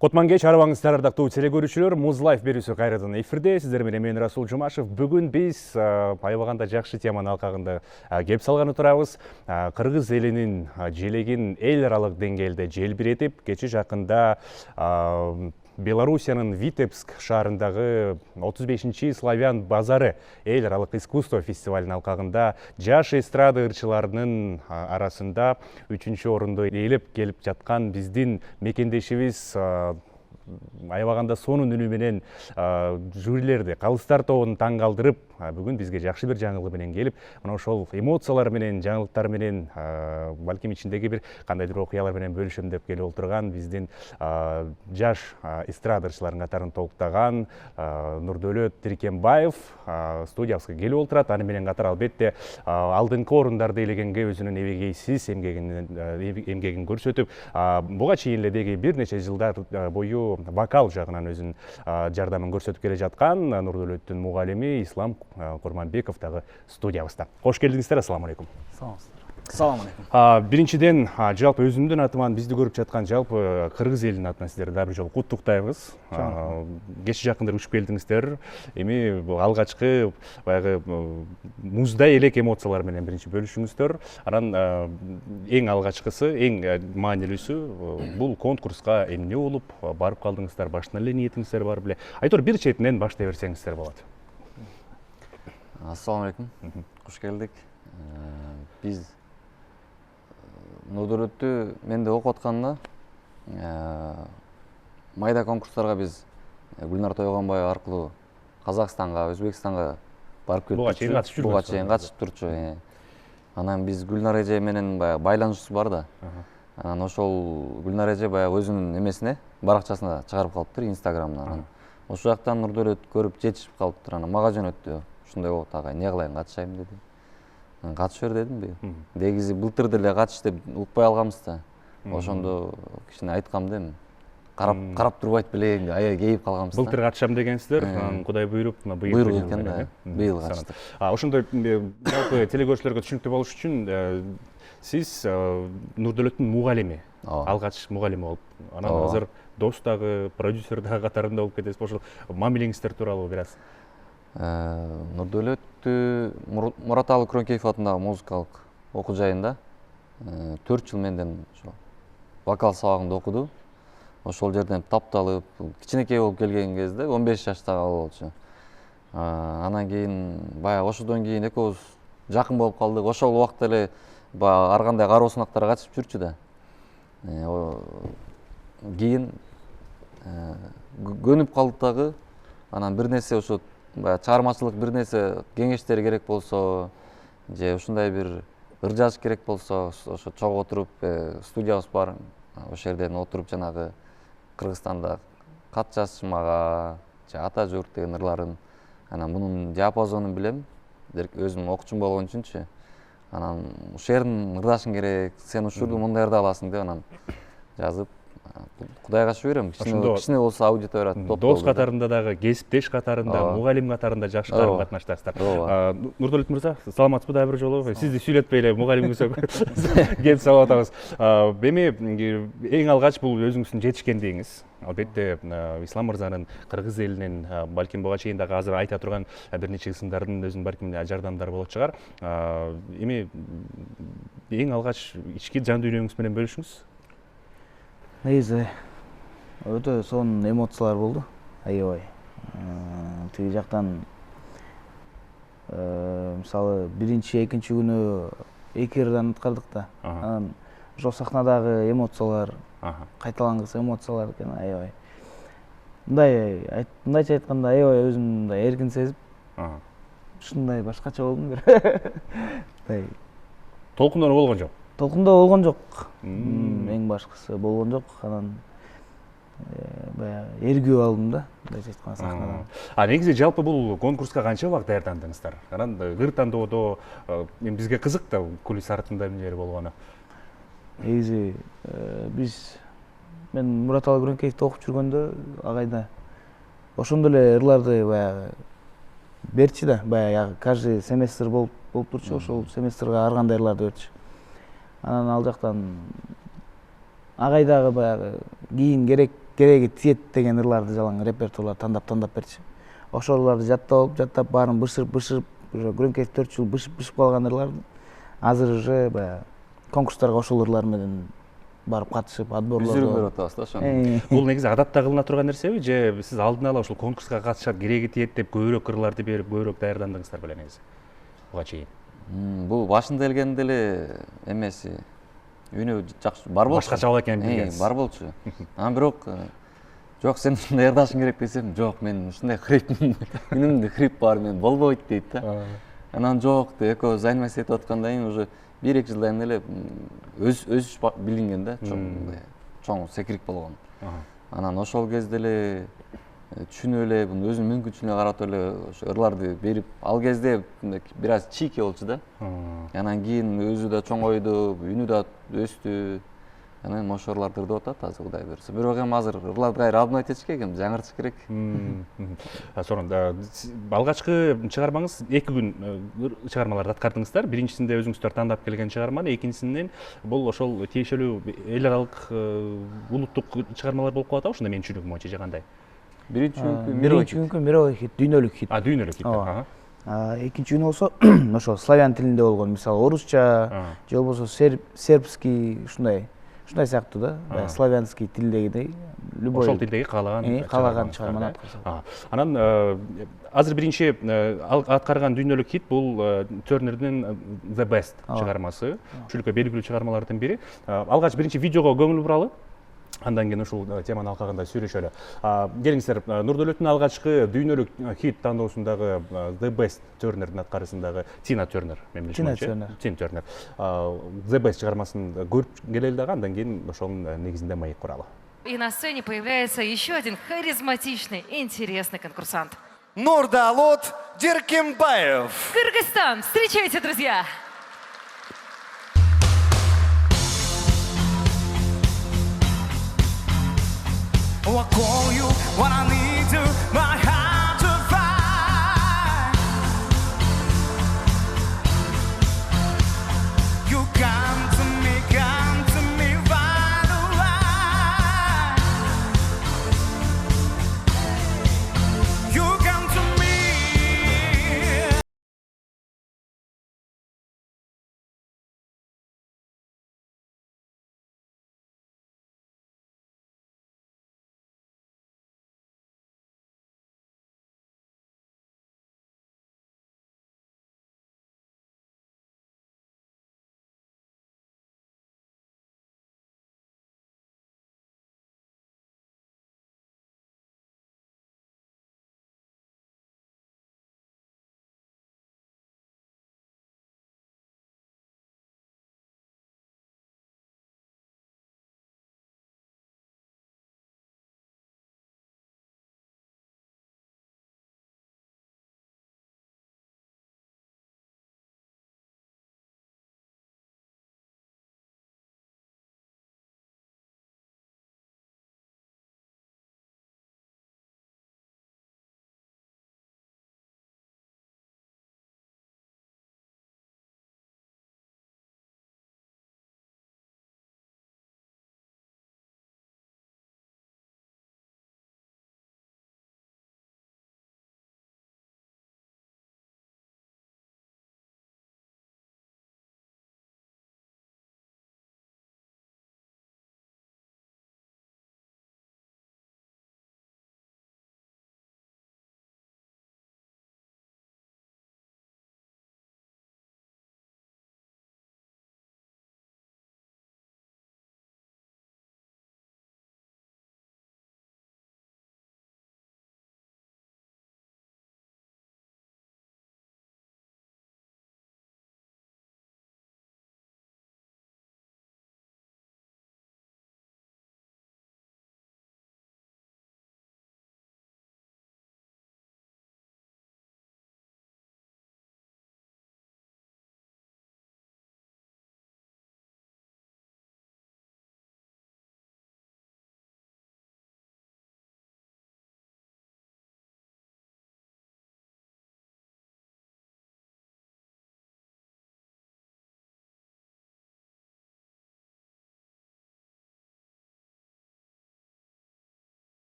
Котманге чарабаңыздар ардактуу телекөрүүчүлөр, Muz Life берүүсү кайрадан эфирде. Сиздер менен мен Расул Жумашев. Бүгүн биз аябаганда жакшы теманын алкагында кеп салганы турабыз. Кыргыз элинин желегин эл аралык деңгээлде желбиретип, кече жакында Белоруссиянын Витебск шаарындагы 35-чи Славян базары эл аралык искусство фестивалынын алкагында жаш эстрада ырчыларынын арасында 3-чү орунду ээлеп келип жаткан биздин мекендешибиз аябаганда сонун үнү менен жюрилерди, калыстар тобун таң калтырып, бүгүн бизге жакшы бир жаңылык менен келип, мына ошол эмоциялар менен, жаңылыктар менен, балким ичиндеги бир кандайдыр окуялар менен бөлүшөм деп келип отурган биздин жаш эстрадачылардын катарын толуктаган Нурдөлөт Тиркембаев студиябызга келип отурат. Аны менен катар албетте алдыңкы орундарды ээлегенге өзүнүн эбегейсиз эмгегин көрсөтүп, буга чейин эле деги бир нече жылдар бою вокал жагынан өзүнүн жардамын көрсөтүп келе жаткан Нурдөлөттүн мугалими Ислам Курманбеков дагы студиябызда. Кош келдиңиздер, ассаламу алейкум. Салам алейкум. Биринчиден, жалпы өзүмдүн атыман бизди көрүп жаткан жалпы кыргыз элинин атынан сиздерди дагы бир жолу куттуктайбыз. Кече жакында учуп келдиңиздер. Эми алгачкы баягы муздай элек эмоциялар менен биринчи бөлүшүңүздөр. Анан эң алгачкысы, эң маанилүүсү бул конкурска эмне болуп барып калдыңыздар, башынан эле ниетиңиздер бар беле? Айтор бир четинен баштай берсеңиздер болот. Ассаламу алейкум. Кош келдик. Биз Нурдөлөттү менде окуп атканда майда конкурстарга биз Гүлнар Тойгонбаева аркылуу Казакстанга, Өзбекстанга барып келип буга чейин катышып турчу. Анан биз Гүлнар эже менен байланышыбыз бар да. Анан ошол Гүлнар эже баягы өзүнүн эмесине, баракчасына чыгарып калыптыр, Инстаграмына. Ошол жактан Нурдөлөт көрүп жетишип калыптыр. Анан мага жөнөттү. Ушундай болот агай, эмне кылайын, катышайм деди. Катыша бер дедим. Негизи былтыр деле катыш деп укпай алганбыз да. Ошондо кичине айткам да эми. Карап турбайт беле, аябай кейип калганбыз да. Былтыр катышам дегенсиздер, Кудай буйруп, буйрук экен да. Быйыл катыштык. Ошондой жалпы телекөрүүчүлөргө түшүнүктүү болуш үчүн сиз Нурдөлөттүн мугалими, алгач мугалими болуп, анан азыр дос дагы, продюсер дагы катарында болуп кетесиз. Ошол мамилеңиздер тууралуу бир аз. Нурдөлөттү Мураталы Крөнкеев атындагы музыкалык окуу жайында 4 жыл менден ошо вокал сабагында окуду. Ошол жерден тапталып, кичинекей болуп келген кезде 15 жаштагы болчу. Анан кийин баягы ошодон кийин экөөбүз жакын болуп калдык. Ошол убакта эле баягы ар кандай кароо сынактарга катышып жүрчү да. Кийин көнүп калдык дагы. Анан бир нерсе ошо чыгармачылык бир нерсе кеңештер керек болсо, же ушундай бир ыр жазыш керек болсо, ошо чогуу отуруп, студиябыз бар. Ошол жерден отуруп жанагы Кыргызстанда кат жазчы мага, же ата журт деген ырларын, анан мунун диапазонун билем, өзүм окуучум болгон үчүнчү. Анан ушул жердин ырдашың керек, сен ушурду мындай ырдай аласың деп анан жазып, Кудайга шүгүр, кичине болсо аудитория топ. Дос катарында дагы, кесиптеш катарында, мугалим катарында жакшы карым катнаштасыздар. Нурдөлөт мырза, саламатсызбы дагы бир жолу? Сизди сүйлөтпөй эле мугалимиңизге кеп салып атабыз. Эми эң алгач бул өзүңүздүн жетишкендигиңиз. Албетте Ислам мырзанын кыргыз элинин, балким буга чейин дагы азыр айта турган бир нече ысымдардын өзүнүн балким жардамдары болот чыгар. Эми эң алгач ички жан дүйнөңүз менен бөлүшүңүз. Негизи өтө сонун эмоциялар болду, аябай. Тиги жактан мисалы биринчи, экинчи күнү эки ырдан аткардык да. Анан ошол сахнадагы эмоциялар, кайталангыс эмоциялар экен, аябай. Мындайча айтканда аябай өзүмдү мындай эркин сезип, ушундай башкача болдум бир. Толкундоо болгон жок. Толкундоо болгон жок. Эң башкысы болгон жок. Анан баягы эргүү алдым да, мындайча айтканда сахнада. Негизи жалпы бул конкурска канча убакыт даярдандыңыздар? Анан ыр тандоодо бизге кызык да кулис артында эмнелер болгону. Негизи мен Мураталы Крөнкеевди окуп жүргөндө агайда ошондой эле ырларды баягы берчи да, баягы каждый семестр болуп турчу, ошол семестрге ар кандай ырларды берчи. Анан ал жактан агайдагы баягы кийин керек кереги тиет деген ырларды жалаң репертуарлар тандап берчи. Ошол ырларды жаттап баарын бышырып уже Гүрөңкеев 4 жыл бышып калган ырларды азыр уже баягы конкурстарга ошол ырлар менен барып катышып отборлордо Үзүрүп берип атабыз да ошону. Бул негизи адатта кылына турган нерсеби же сиз алдын ала ушул конкурска катышат кереги тиет деп көбүрөөк ырларды берип көбүрөөк даярдандыңыздар беле негизи буга чейин? Бул башында келгенде эле эмеси үнү жакшы бар болчу. Башкача болот экенин билгенсиз. Бар болчу. Анан бирок жок сен даярдашың керек десем, жок мен ушундай хриптмин, үнүмдө хрип бар, мен болбойт дейт да. Анан жок деп экөөбүз займаси этип аткандан кийин уже 1-2 жылдан кийин эле өсүш билинген да, чоң секирик болгон. Анан ошол кезде эле түшүнүп эле өзүнүн мүмкүнчүлүгүнө карап эле ошо ырларды берип, ал кезде бир аз чийки болчу да. Анан кийин өзү да чоңойду, үнү да өстү. Анан ошол ырларды ырдап атат азыр Кудай буйрса. Бирок эми азыр ырларды кайра алып айтыш керек, эми жаңыртыш керек. Сонун алгачкы чыгармаңыз 2 күн чыгармаларды аткардыңыздар. Биринчисинде өзүңүздөр тандап келген чыгарманы, экинчисинен бул ошол тиешелүү эл аралык улуттук чыгармалар болуп калат ошондо менин түшүнүгүм боюнча жагандай. Биринчи күnkү мировой хит, дүйнөлүк хит. Дүйнөлүк хит. Экинчи күнү болсо ошо славян тилинде болгон, мисалы орусча же болбосо сербский ушундай сыяктуу да, славянский тилдегидей любой ошол тилдеги каалаган чыгарманы аткарса. Анан азыр биринчи аткарган дүйнөлүк хит бул Тернердин The Best чыгармасы. Ушул белгилүү чыгармалардын бири. Алгач биринчи видеого көңүл буралы. Андан кийин ушул теманы алкагында сүйлөшөлү. Келиңиздер, Нурдөлөттүн алгачкы дүйнөлүк хит тандоосундагы The Best Тернердин аткарысындагы Тина Тернер, мен билишимче. Тина Тернер. The Best чыгармасын көрүп келели дагы, андан кийин ошонун негизинде маек куралы. И на сцене появляется еще один харизматичный, интересный конкурсант. Нурдалот Диркембаев. Кыргызстан, встречайте, друзья! I call you when I need you, my heart to find. You come to me right away. You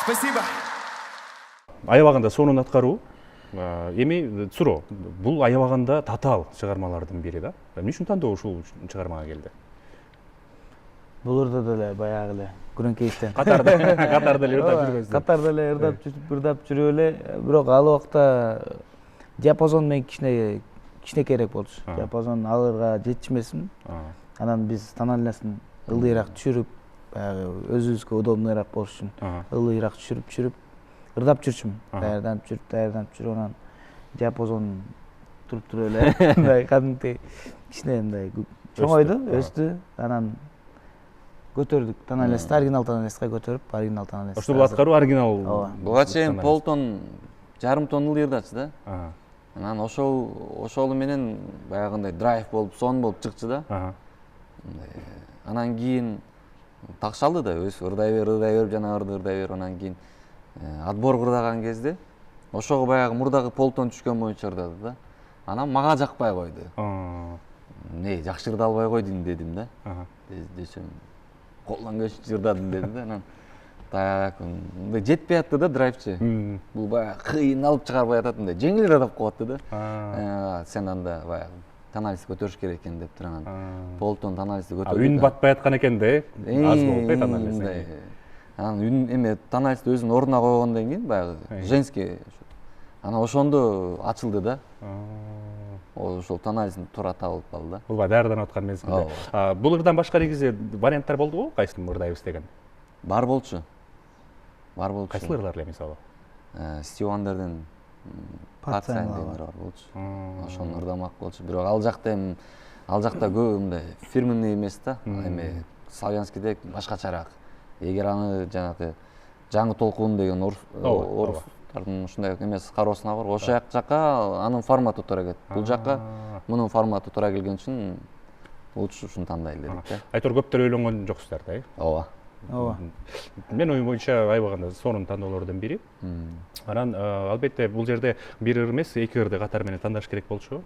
Спасибо. Аябаганда сонун аткаруу эми суроо бул аябаганда татаал чыгармалардын бири да. Эмне үчүн тандоо ушул чыгармага келди? Булурда деле баягы эле күрөңкейиштен. Катарда эле ырдап жүргөнсүз. Катарда эле ырдап жүрүп эле, бирок ал убакта диапазон менен кичинекейирээк болчу. Диапазон алырга жетишмесин. Анан биз тональностун ылдыйраак түшүрүп, баягы өзүбүзгө удобныйраак болуш үчүн ылдыйраак түшүрүп ырдап жүрчүмүн. Даярданып жүрүп, анан диапазон туруп эле мындай кадимки кичине мындай чоңойду, өстү. Анан көтөрдүк. Тональносту оригинал тональностко көтөрүп, оригинал тональност. Ошол аткаруу оригинал. Буга чейин полтон, жарым тонн ылдыйдачы да. Анан ошол менен баягындай драйв болуп, сон болуп чыкчу да. Анан кийин такшалды да, өз ырдай берип, жана ырдай берип, анан кийин отбор кырдаган кезде ошого баягы мурдагы полтон түшкөн боюнча ырдады да. Анан мага жакпай койду. Не, жакшы ырдалбай койдуң дедим да. Десем, колдон келишинче ырдадым дедим да. Анан так, мындай жетпей атты да драйвчы. Бул баягы кыйналып чыгарбай атат, мындай жеңил ырдап коет да. Сен анда баягы тональность көтөрүш керек экен деп тур, анан полтон тональность көтөрдүк. Үн батпай аткан экен да, аз болуп тональность. Анан үн эме тональность өзүнүн ордуна койгондон кийин баягы женский анан ошондо ачылды да. Ошол тональностун туура табылып калды да. Бул даярданып аткан мезгилде. Бул ырдан башка негизи варианттар болдубу? Кайсын ырдайбыз деген? Бар болчу. Кайсыл ырдар эле мисалы? Стив Вандерден Патсайн деген бар болчу. Ошону ырдамак болчу. Бирок ал жакта көп мындай фирменный эмес да. Эми славянскийде башкачараак. Эгер аны жанагы жаңы толкун деген орустардын ушундай эмес кароосуна бар. Ошол жакка анын формату туура келет. Бул жакка мунун формату туура келген үчүн лучше ушуну тандайлы дедик да. Айтор көптөр ойлонгон жоксуздар да, Ооба. Мен оюм боюнча аябаганда сонун тандоолордун бири. Анан албетте бул жерде бир ыр эмес, эки ырды катар менен тандаш керек болчу.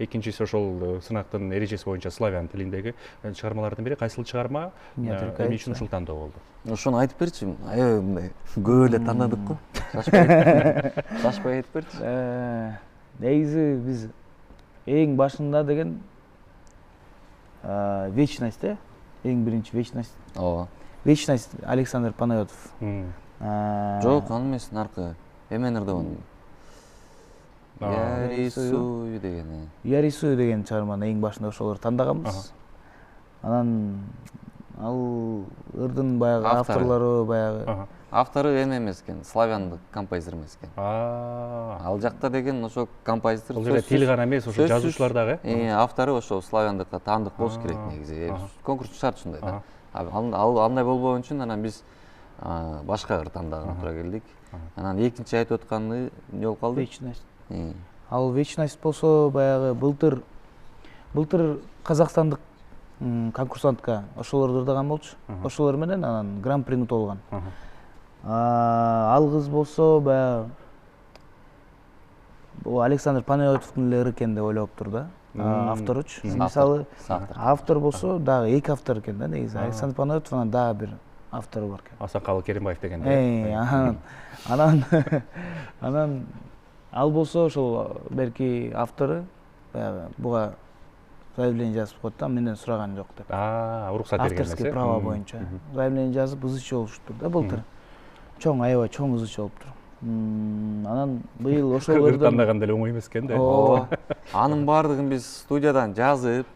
Экинчиси ошол сынактын эрежеси боюнча славян тилиндеги чыгармалардын бири. Кайсыл чыгарма эмне үчүн ушул тандоо болду? Ошону айтып берчи. Аябай мындай көп эле тандадык го. Шашпай айтып берчи. Негизи биз эң башында деген вечность да. Эң биринчи вечность. Ооба. Вечность Александр Панайотов. Жок, аны эмес, наркы. Эмен ырдабын. Я рисую деген. Я рисую деген чыгарманы эң башында ошолор тандаганбыз. Анан ал ырдын баягы авторлору баягы. Автору эме эмес экен, славяндык композитор эмес экен. Ал жакта деген ошо композитор. Бул жерде тил гана эмес, ошо жазуучулар дагы. Автору ошо славяндыкка таандык болуш керек негизи. Конкурстун шарты ушундай да. Ал андай болбогон үчүн анан биз башка ыр тандаган туура келдик. Анан экинчи айтып атканы эмне болуп калды? Вечность. Ал вечность болсо баягы былтыр казакстандык конкурсантка ошолорду ырдаган болчу. Ошолор менен анан гран-при утуп алган. Ал кыз болсо баягы бул Александр Панайотовдун эле ыры экен деп ойлоптур да. Авторучу. Мисалы автор болсо дагы эки автор экен да негизи. Александр Панайотов анан дагы бир автору бар экен. Асанкалы Керимбаев деген. Анан ал болсо ошол берки автору баягы буга заявление жазып коет да, менден сураган жок деп. Уруксат берген эмес. Авторский право боюнча заявление жазып ызычы болуштур да былтыр. Аябай чоң ызычы болуптур. Анан быйыл ошол тандаган деле оңой эмес экен да. Анын баардыгын биз студиядан жазып,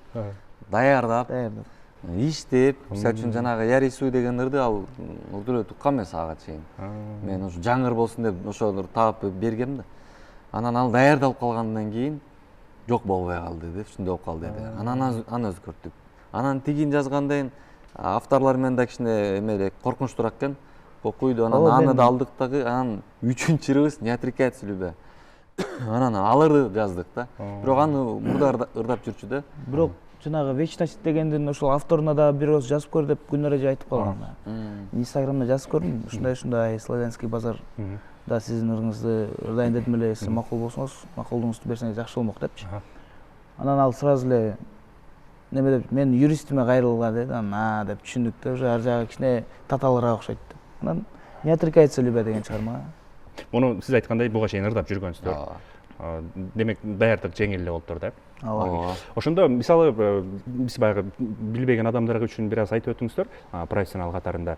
даярдап, иштеп, мисалы үчүн жанагы Я рисую деген ырды ал ырды туккан эмес ага чейин. Мен ушу жаңы ыр болсун деп ошол таап бергем да. Анан ал даярдалып калгандан кийин жок болбой калды деп, ушундай болуп калды деди. Анан аны өзгөрттүк. Анан тигин жазгандан авторлор менен да кичине эмелек коркунучтуураак экен. Окуйду, анан аны да алдык дагы, анан үчүнчү ырыбыз не отрекается любя. Анан ал ырды жаздык да. Бирок аны мурда ырдап жүрчү да. Бирок жанагы вечность дегендин ошол авторуна да бир оз жазып көр деп Гүлнар эже айтып калган. Инстаграмда жазып көрдүм. Ушундай славянский базар да сиздин ырыңызды ырдайын дедим эле, сиз макул болсоңуз, макулдуңузду берсеңиз жакшы болмок депчи. Анан ал сразу эле неме деп, мен юристиме кайрылган деди. Анан деп түшүндүк да, уже ар жагы кичине татаалыраак окшойт деп. Анан Не отрекается любя деген чыгарма. Муну сиз айткандай буга чейин ырдап жүргөнсүздөр. Ооба. Демек даярдык жеңил эле болуптур да. Ооба. Ошондо мисалы биз баягы билбеген адамдар үчүн бир аз айтып өтүңүздөр, профессионал катарында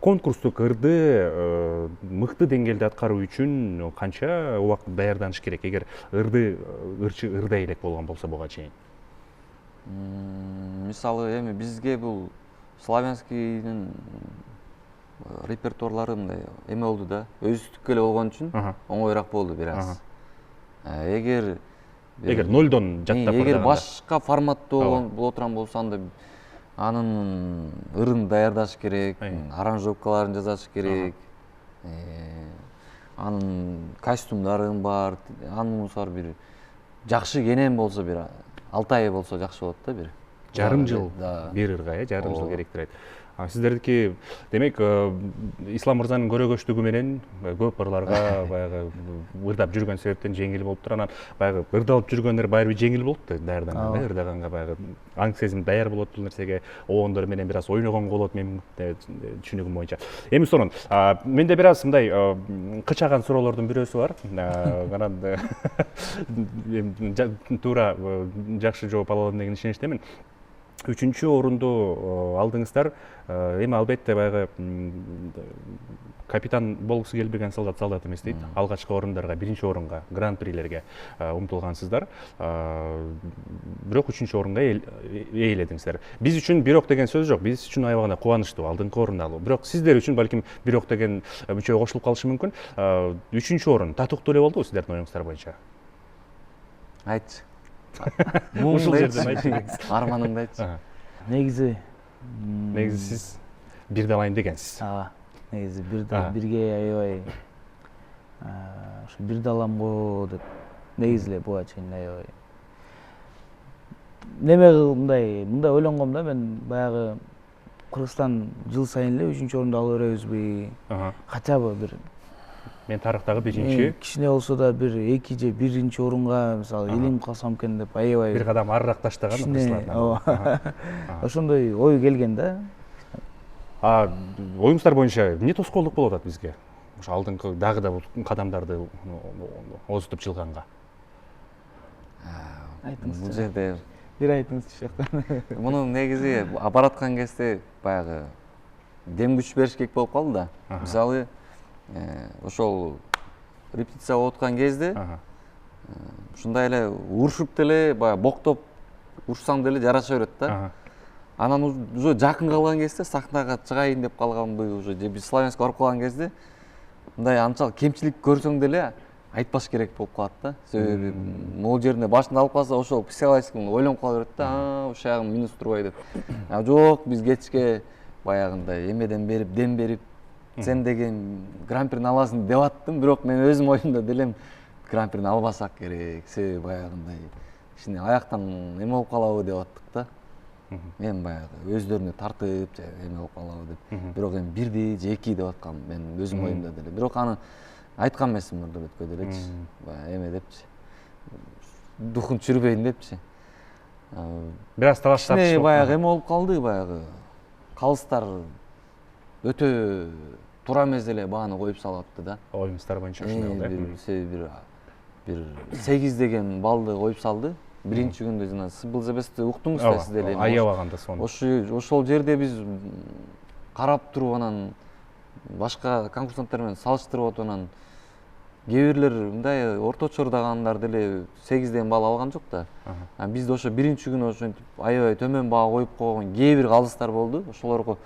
конкурстук ырды мыкты деңгээлде аткаруу үчүн канча убакыт даярданыш керек, эгер ырчы ырдай элек болгон болсо буга чейин? Мисалы эми бизге бул славянскийдин репертуарлары мындай эме болду да, өзүстүккө эле болгон үчүн оңоюраак болду бир аз. Эгер нолдон жаттап эгер башка форматтуу боло турган болсо анда анын ырын даярдаш керек, аранжировкаларын жасаш керек, анын костюмдарын бар, анын бар бир жакшы кенен болсо бир 6 ай болсо жакшы болот да бир. Жарым жыл бир ырга, жарым жыл керектирет. Сиздердики демек Ислам мырзанын көрөгөчтүгү менен көп ырларга баягы ырдап жүргөн себептен жеңил болуптур. Анан баягы ырдалып жүргөндөр баары бир жеңил болот да, даярданганга, ырдаганга баягы аң сезим даяр болот бул нерсеге, обондор менен бир аз ойногонго болот менин түшүнүгүм боюнча. Эми сонун, менде бир аз мындай кычаган суроолордун бирөөсү бар. Анан туура жакшы жооп ала алам деген ишеничтемин. 3-чү орунду алдыңыздар. Эми албетте баягы капитан болгусу келбеген солдат эмес дейт. Алгачкы орундарга, 1-чи орунга, гран-прилерге умтулгансыздар. Бирок 3-чү орунга ээледиңиздер. Биз үчүн бирок деген сөз жок. Биз үчүн аябаганда кубанычтуу алдыңкы орунду алуу. Бирок сиздер үчүн балким бирок деген мүчө кошулуп калышы мүмкүн. 3-чү орун татыктуу эле болдубу сиздердин оюңуздар боюнча? Айтчы. Ушул жерден айтчы. Арманыңды айтчы. Негизи сиз бирди алайын дегенсиз. Негизи бирге аябай ошо бирди алам го деп негизи эле буга чейин аябай неме мындай ойлонгом да, мен баягы Кыргызстан жыл сайын эле 3-чү орунду ала беребизби? Хотя бы бир Мен тарыхтагы 5-чи кичине болсо да бир 2 же 1-чи орунга мисалы илим калсам экен деп аябай бир кадам арыраак таштаган кыргызчылардан. Ошондой ой келген да. Оюңуздар боюнча эмне тоскоолдук болуп атат бизге? Ошо алдыңкы дагы да кадамдарды озутуп жылганга. Бул жерде Бир айтыңызчы жактан. Муну негизи бараткан кезде баягы дем күч бериш керек болуп калды да. Мисалы ошол репетиция болуп аткан кезде ушундай эле урушуп деле баягы боктоп урушсаң деле жараша берет да. Анан уже жакын калган кезде, сахнага чыгайын деп калганбы, уже же биз славянский барып калган кезде мындай анчалык кемчилик көрсөң деле айтпаш керек болуп калат да. Себеби могул жеринде башын алып калса, ошол психологически ойлонуп кала берет да, ушул жагым минус турбай деп. Жок, биз кечке баягындай эмеден берип, дем берип, сен деген гран-прини аласың деп аттым, бирок мен өзүм оюмда делем гран-прини албасак керек. Себеби баягындай кичине аяктан эме болуп калабы деп аттык да. Мен баягы өздөрүнө тартып же эме болуп калабы деп. Бирок эми 1 же 2 деп аткам, мен өзүм оюмда деле. Бирок аны айткан эмесмин Нурдабекке делечи. Баягы эме депчи. Духун түшүрбөйүн депчи. Бир аз талаш тартыш баягы эме болуп калды, баягы калыстар өтө туура эмес эле бааны коюп салатты да. Оюңуздар боюнча ушундай. Бир 8 деген балды коюп салды. 1-чи күндө жана Симple the Best'ти уктуңуз да сиз деле. Аябаганда сону. Ошол жерде биз карап туруп анан башка конкурсанттар менен салыштырып отуп анан кээ бирлер мындай орточо ырдагандар деле 8ден балл алган жок да. Бизде ошо 1-чи күнү ошентип аябай төмөн баа коюп койгон кээ бир калыстар болду. Ошолорго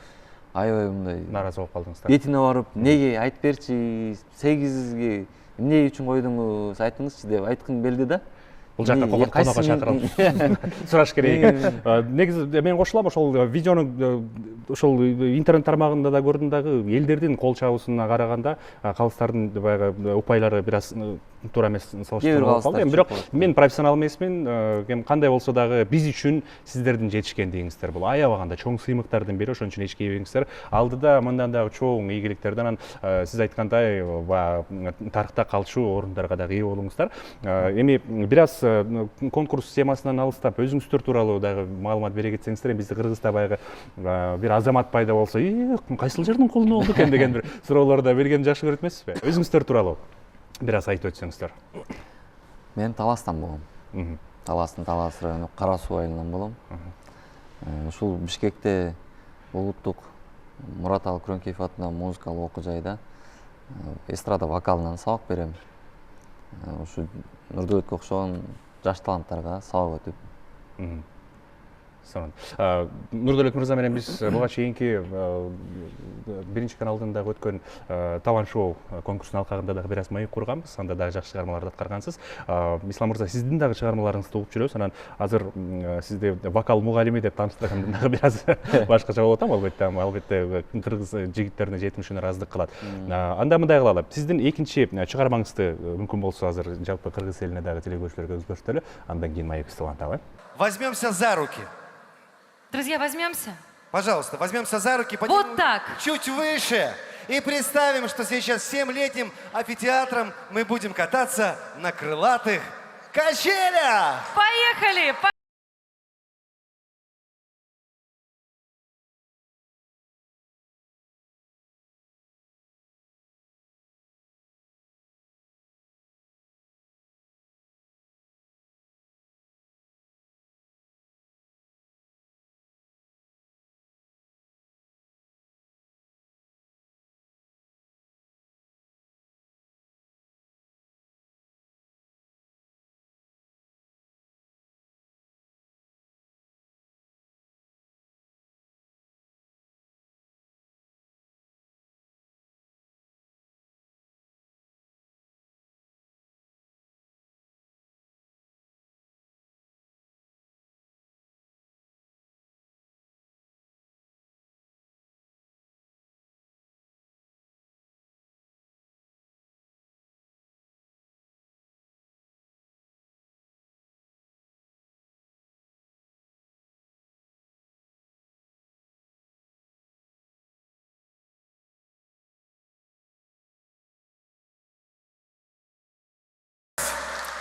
аябай мындай нааразы болуп калдыңыздар. Бетине барып, неге айтып берчи, 8ге эмне үчүн койдуңуз, айтыңызчы деп айткым келди да. Бул жакка конокко чакырып сураш керек. Негизи мен кошулам, ошол видеону ошол интернет тармагында да көрдүм дагы, элдердин кол чабуусуна караганда калыстардын баягы упайлары бир аз туура эмес Кээ бир салыштырмалуу калды. калыстар Бирок чок болот. мен профессионал эмесмин, кем кандай болсо дагы биз үчүн сиздердин жетишкендигиңиздер бул аябаганда чоң сыймыктардын бири, ошон үчүн эч кейбеңиздер. Алдыда мындан дагы чоң ийгиликтерден, анан сиз айткандай тарыхта калчу орундарга дагы ээ болуңуздар. Эми бир аз конкурс темасынан алыстап өзүңүздөр тууралуу дагы маалымат бере кетсеңиздер, бизде Кыргызда баягы бир азамат пайда болсо, кайсыл жердин колуна болду экен деген бир суроолорду берген жакшы көрөт эмессизби? Өзүңүздөр тууралуу бир аз айтып өтсөңүздөр. Мен Таластан болгом. Таластын Талас району Кара Суу айылынан болгом. Ушул Бишкекте улуттук Мураталы Күрөңкеев атындагы музыкалык окуу жайда эстрада вокалынан сабак берем. Ушу Нурдөбөткө окшогон жаш таланттарга сабак өтүп. Сонун. Нурдолек мырза менен биз буга чейинки биринчи каналдын дагы өткөн талант шоу конкурсунун алкагында дагы бир аз маек курганбыз. Анда дагы жакшы чыгармаларды аткаргансыз. Ислам мырза, сиздин дагы чыгармаларыңызды угуп жүрөбүз. Анан азыр сизди вокал мугалими деп тааныштырганда дагы бир аз башкача болот, албетте кыргыз жигиттерине жетимишинер аздык кылат. Анда мындай кылалы. Сиздин экинчи чыгармаңызды мүмкүн болсо азыр жалпы кыргыз элине дагы телекөрүүчүлөргө көрсөтөлү. Андан кийин маекибизди уланталы. Возьмемся за руки. Друзья, возьмемся. Пожалуйста, возьмемся за руки, Вот поднимем так. чуть выше и представим, что сейчас всем летним амфитеатром мы будем кататься на крылатых качелях. Поехали!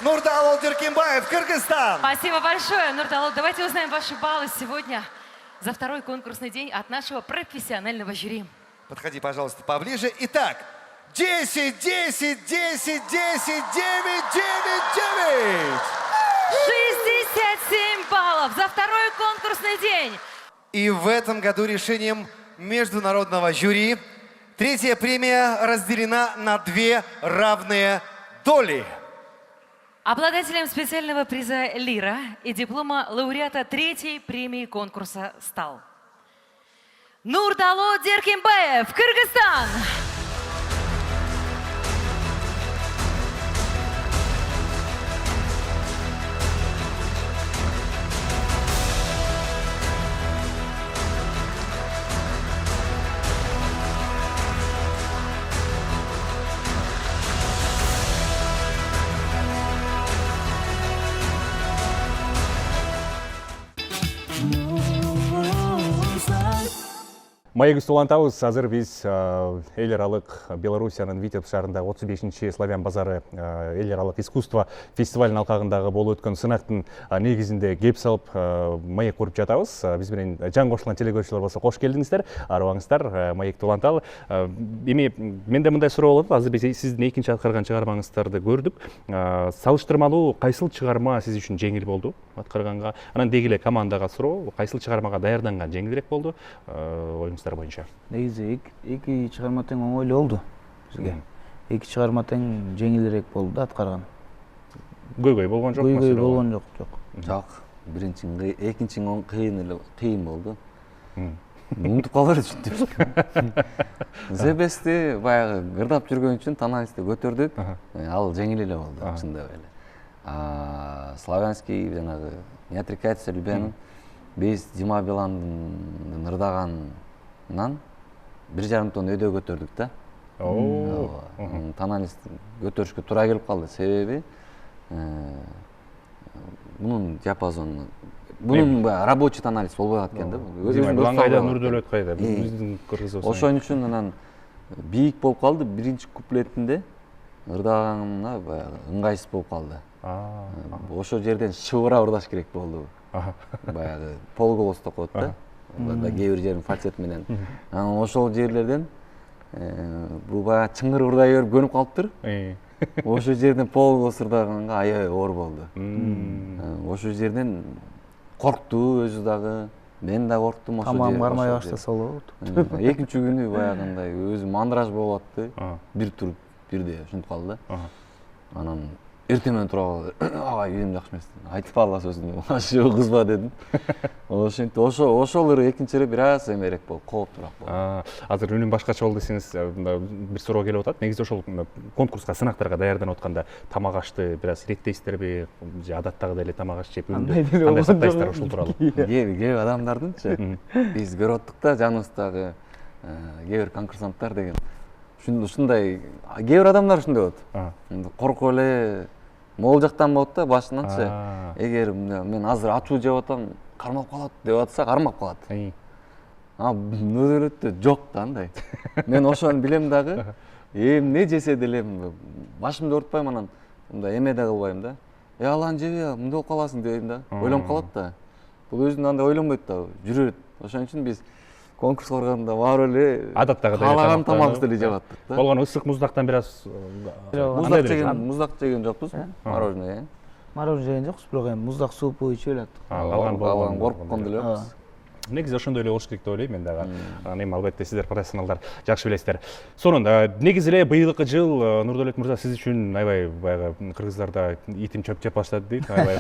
Нурдалы Деркимбаев, Кыргызстан. Спасибо большое, Нурдалы. Давайте узнаем ваши баллы сегодня за второй конкурсный день от нашего профессионального жюри. Подходи, пожалуйста, поближе. Итак, 10, 10, 10, 10, 9, 9, 9. 67 баллов за второй конкурсный день. И в этом году решением международного жюри третья премия разделена на две равные доли. Обладателем специального приза «Лира» и диплома лауреата третьей премии конкурса стал Нурдалы Деркимбаев, Кыргызстан! Маегибизди улантабыз. Азыр биз эл аралык Белоруссиянын Витебск шаарындагы 35-чи Славян базары эл аралык искусство фестивалынын алкагында болуп өткөн сынактын негизинде кеп салып маек куруп жатабыз. Биз менен жан кошулган телекөрүүчүлөр болсо кош келдиңиздер, арыбаңыздар, маекти уланталы. Эми менде мындай суроо болот. Азыр биз сиздин экинчи аткарган чыгармаңыздарды көрдүк. Салыштырмалуу кайсыл чыгарма сиз үчүн жеңил болду аткарганга? Анан деги эле командага суроо, кайсыл чыгармага даярданган жеңилирээк болду? Оюңуздар боюнча. Негизи эки чыгарма тең оңойлуу болду бизге. Эки чыгарма тең жеңилирээк болду да аткарган. Көйгөй болгон жок. Көйгөй болгон жок, жок. Жок. Биринчи, экинчи кыйын болду. Унутуп калыр үчүн. Зебести баягы гырдап жүргөн үчүн Тананисти көтөрдүк. Ал жеңил эле болду, чындап эле. Славянский жанагы не отрекается любяным. Биз Дима Биландын ырдаганынан 1,5 тонн өйдө көтөрдүк да. Тананис көтөрүшкө туура келип калды. Себеби мунун диапазону, мунун рабочий тональность болбой калат экен да. Булан кайда, Нурдөлөт кайда, биздин Кыргызыбыз. Ошон үчүн анан бийик болуп калды. Биринчи куплетинде ырдаганда баягы ыңгайсыз болуп калды. Ошол жерден шыбыра ырдаш керек болду. Баягы полголос деп коет да. Кээ бир жерин фальцет менен. Анан ошол жерлерден бул баягы чыңгыр ырдай берип көнүп калыптыр. Ошол жерден полголос ырдаганга аябай оор болду. Ошол жерден коркту өзү дагы, мен да корктум. Тамам кармай баштаса болот. Экинчи күнү баягындай өзүм мандраж болуп атты. Бир туруп бирде ушинтип калды. Анан эртең менен тура калды. Ага, үйүм жакшы эмес. Айтып калла сөзүн. Ошо кызба дедим. Ошентип ошол ыры экинчи ыры бир аз эмерээк болуп, кооптуураак болду. Азыр үнүм башкача болду десеңиз, бир суроо келип атат. Негизи ошол конкурска, сынактарга даярданып атканда тамак ашты бир аз иреттейсиздерби? Же адаттагыдай эле тамак аш жеп кандай сактайсыздар ошол тууралуу? Кээ адамдардынчы биз көрүп аттык да, жаныбыздагы кээ бир конкурсанттар деген ушундай, кээ бир адамдар ушундай болот. Коркуп эле могул жактан болот да, башынанчы. Эгер мен азыр ачуу жеп атам, кармап калат деп атса, кармап калат. Нөдөлөттө жок да андай. Мен ошону билем дагы. Эмне жесе деле башымды оорутпайм, анан мындай эме да кылбайм да. Алан жебе, мындай болуп каласың дейм да. Ойлонуп калат да. Бул өзүн андай ойлонбойт да, жүрөт. Ошон үчүн биз конкурска барганда баары эле адаттагыдай каалаган тамакты эле жеп аттык да. Болгону ысык муздактан бир аз муздак жеген жокпуз. Мороженое. Мороженое жеген жокпуз, бирок эми муздак супу ичип эле аттык. Калган корккон деле жокпуз. Негизи ошондой эле болуш керек деп ойлойм мен дагы. Анан эми албетте сиздер профессионалдар жакшы билесиздер. Сонун негизи эле быйылкы жыл Нурдөлөт мырза сиз үчүн аябай баягы кыргыздарда итим чөп жеп баштады дейт. Аябай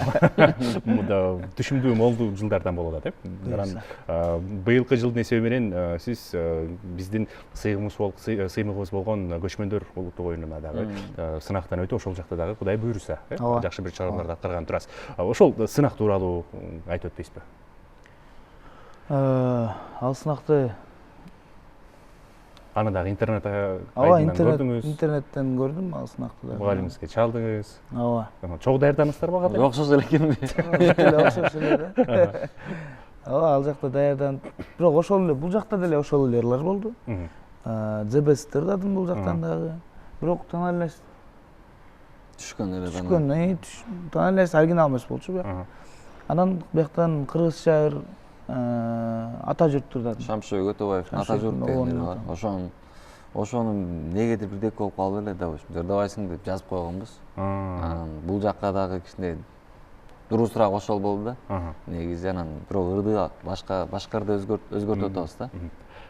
түшүмдүү молдуу жылдардан болуп атат, Анан быйылкы жылдын эсеби менен сиз биздин сыймыгыбыз болгон көчмөндөр улуттук оюнуна дагы сынактан өтүп, ошол жакта дагы Кудай буйруса жакшы бир чыгармаларды аткарган турасыз. Ошол сынак тууралуу айтып өтпөйсүзбү? Ал сынакты аны дагы интернеттен көрдүм ал сынакты да. Мугалимиңизге чалдыңыз. Чогуу даярданыңыздарбы ага? Окшош эле экенби? Окшош эле да. Ал жакта даярданып, бирок ошол эле бул жакта деле ошол эле ырлар болду. Зебести ырдадым бул жактан дагы. Бирок тональность түшкөн эле тональность оригинал эмес болчу бирок. Анан бияктан кыргызча ата журттурдан Шамшой Көтөбаевдин ата журт дегендери бар. Ошону негедир бирдек болуп калып эле да, ырдабайсың деп жазып койгонбуз. Бул жакка дагы кичине дурусураак ошол болду да. Негизи анан бирок ырды башка ырды өзгөртүп атабыз да.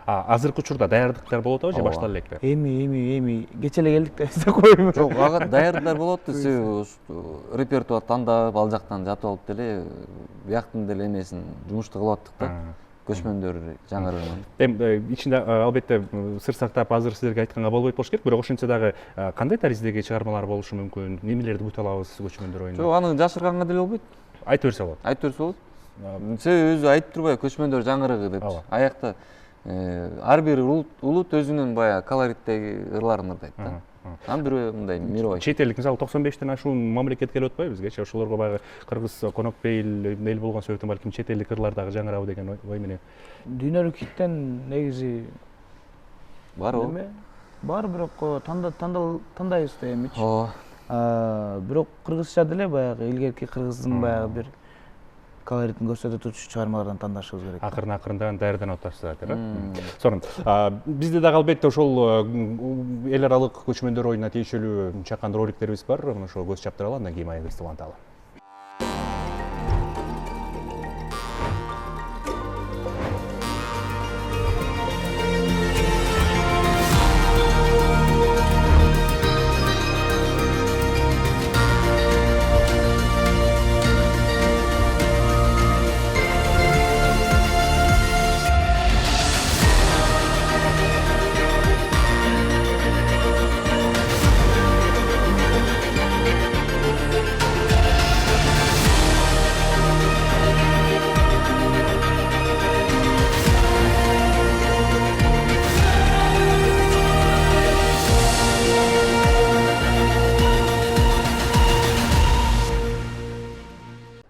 Азыркы учурда даярдыктар болуп атабы же баштала элекпи? Эми кече эле келдик деп эстеп коеюн. Жок, ага даярдыктар болот да, себеби репертуар тандап, ал жактан жатып алып деле бияктын деле эмесин жумушту кылып аттык да. Көчмөндөр жаңырыгынан. Эми ичинде албетте сыр сактап азыр сиздерге айтканга болбойт болуш керек, бирок ошентсе дагы кандай тариздеги чыгармалар болушу мүмкүн? Немелерди бут алабыз көчмөндөр оюнунда? Жок, аны жашырганга деле болбойт. Айтып берсе болот. Айтып берсе болот. Себеби өзү айтып турбайбы көчмөндөр жаңырыгы деп. Аякта ар бир улут өзүнүн баягы колориттеги ырларын ырдайт да. Анан бирөө мындай мировой. Чет элдик мисалы 95тен ашуун мамлекет келип атпайбы бизгечи? Ошолорго баягы кыргыз конокпейил эл болгон себептен балким чет элдик ырлар дагы жаңырабы деген ой менен. Дүйнөлүк хиттен негизи барбы? Бар, бирок тандайбыз да эмичи. Бирок кыргызча деле баягы илгерки кыргыздын баягы бир колоритин көрсөтө турчу чыгармалардан тандашыбыз керек. Акырын даярданып атасыздар, туура. Сонун. Бизде дагы албетте ошол эл аралык көчмөндөр оюнуна тиешелүү чакан роликтерибиз бар. Ошол көз чаптыралы, андан кийин маегибизди уланталы.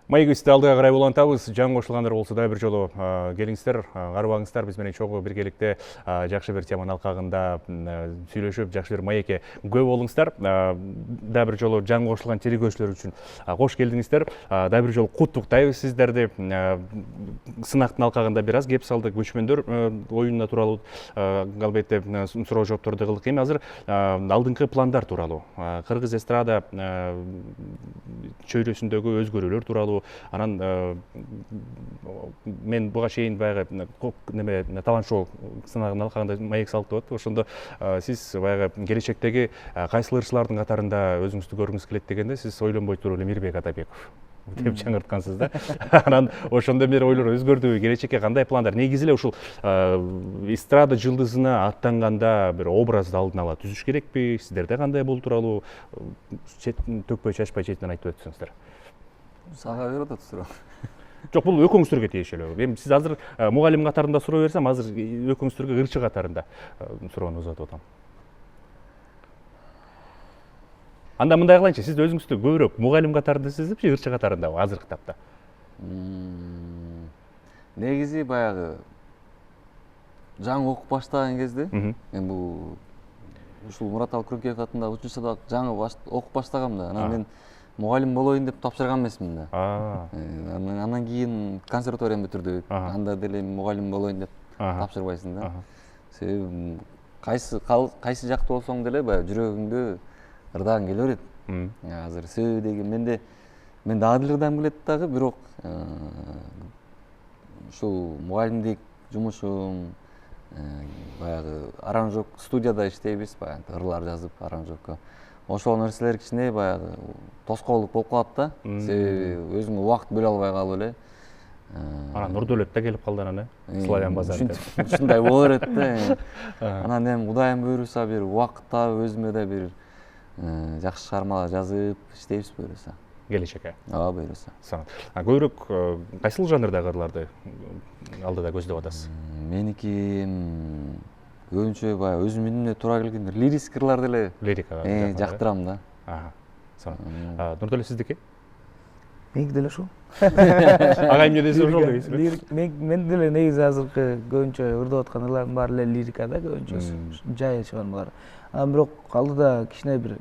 Майгы үсті алдыға қарай улантабыз, жаң қошылғандар болса да бір жолы келіңіздер, қаруаңыздар, біз менен чоғы біргелікте жақшы бір теманы алқағында сөйлешіп, жақшы бір майеке көй болыңыздар. Да бір жолы жаң қошылған телегөшілер үшін қош келдіңіздер. Да бір жолы құттықтайбыз сіздерді. Сынақтың алқағында біраз кеп салды, көшмендер ойынына туралы албетте сұрау жооптарды кылдык. Эми азыр алдыңкы пландар туралы, Кыргыз эстрада чөйрөсүндөгү өзгөрүүлөр тууралуу, анан мен буга чейин баягы неме талант шоу сынагынын алкагында маек салып атып, ошондо сиз баягы келечектеги кайсыл ырчылардын катарында өзүңүздү көргүңүз келет дегенде сиз ойлонбой туруп эле Мирбек Атабеков деп чаңырткансыз да. Анан ошондон бери ойлор өзгөрдүбү, келечекке кандай пландар? Негизи эле ушул эстрада жылдызына аттанганда бир образды алдын ала түзүш керекпи? Сиздерде кандай бул тууралуу төкпөй чачпай четинен айтып өтсөңүздөр. Сага берип атат суроо. Жок, бул экөөңүздөргө тиешелүү. Эми сиз азыр мугалим катарында суроо берсем, азыр экөөңүздөргө ырчы катарында суроону узатып атам. Анда мындай кылайынчы, сиз өзүңүздү көбүрөөк мугалим катарында сезипчи, ырчы катарындабы азыркы тапта? Негизи баягы жаңы окуп баштаган кезде, мен бул ушул Мураталы Күрөнкеев атындагы училищеде жаңы окуп баштагам да. Анан мен мугалим болоюн деп тапшырган эмесмин да. Анан кийин консерваторияны бүтүрдүк. Анда деле мугалим болоюн деп тапшырбайсың да. Себеби кайсы жакта болсоң деле баягы жүрөгүңдө ырдагың келе берет. Азыр себеби деген мен дагы ырдагым келет дагы, бирок ушул мугалимдик жумушум баягы аранжок студияда иштейбиз, баягы ырлар жазып аранжокко. Ошол нерселер кичине баягы тоскоолдук болуп калат да. Себеби өзүңө убакыт бөлө албай калып эле. Анан Нурдөлөт да келип калды анан, Славян базарында. Ушундай боло берет да. Анан эми Кудайым буйруса бир убакыт таап өзүмө да бир жакшы чыгармалар жазып иштейбиз буйруса. Келечекке. Ооба, буйруса. Көбүрөөк кайсыл жанрдагы ырларды алдыда көздөп атасыз? Меники көбүнчө баягы өзүм менимне туура келген лирик ырларды эле лирикага жактырам да. Нурдөлөт сиздики? Меники деле ошол. Ага эмне десе ошол дейсизби? Мен деле негизи азыркы көбүнчө ырдап аткан ырлардын баары эле лирикада, көбүнчөсү жай чыгармалар. Анан бирок алдыда кичине бир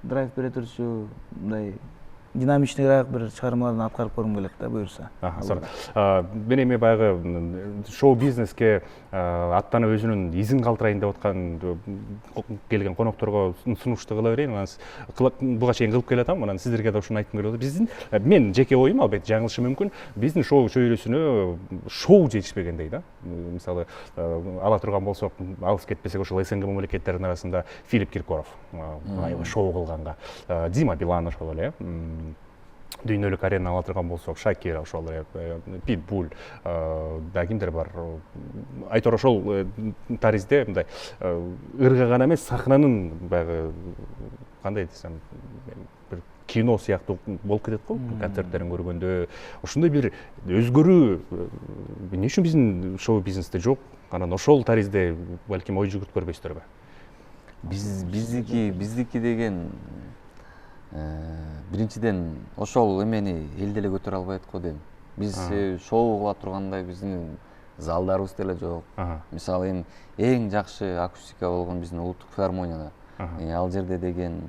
драйв бере турчу, мындай динамичныйраак бир чыгармаларды аткарып көргүм келет да, буюрса. Мен эми баягы шоу бизнеске аттанып өзүнүн изин калтырайын деп аткан келген конокторго сунушту кыла берейин. Анан буга чейин кылып келатам, анан сиздерге да ушуну айткым келип атат. Мен жеке оюм, албетте жаңылышым мүмкүн. Биздин шоу чөйрөсүнө шоу жетишпегендей да. Мисалы ала турган болсок, алыс кетпесек ошол СНГ мамлекеттеринин арасында Филипп Киркоров аябай шоу кылганга, Дима Билан ошол эле, дүйнөлүк арена ала турган болсок, Шакира ошол эле, Питбуль, да кимдер бар. Айтор ошол таризде мындай ырга гана эмес, сахнанын баягы кандай десем, бир кино сыяктуу болуп кетет го, концерттерин көргөндө. Ошондой бир өзгөрүү эмне үчүн биздин шоу бизнесте жок? Анан ошол таризде балким ой жүгүрт көрбөйсүздөрбү? Биздики деген биринчиден ошол эмени эл деле көтөрө албайт го дейм. Биз шоу кыла тургандай биздин залдарыбыз деле жок. Мисалы эми эң жакшы акустика болгон биздин улуттук филармонияда. Ал жерде деген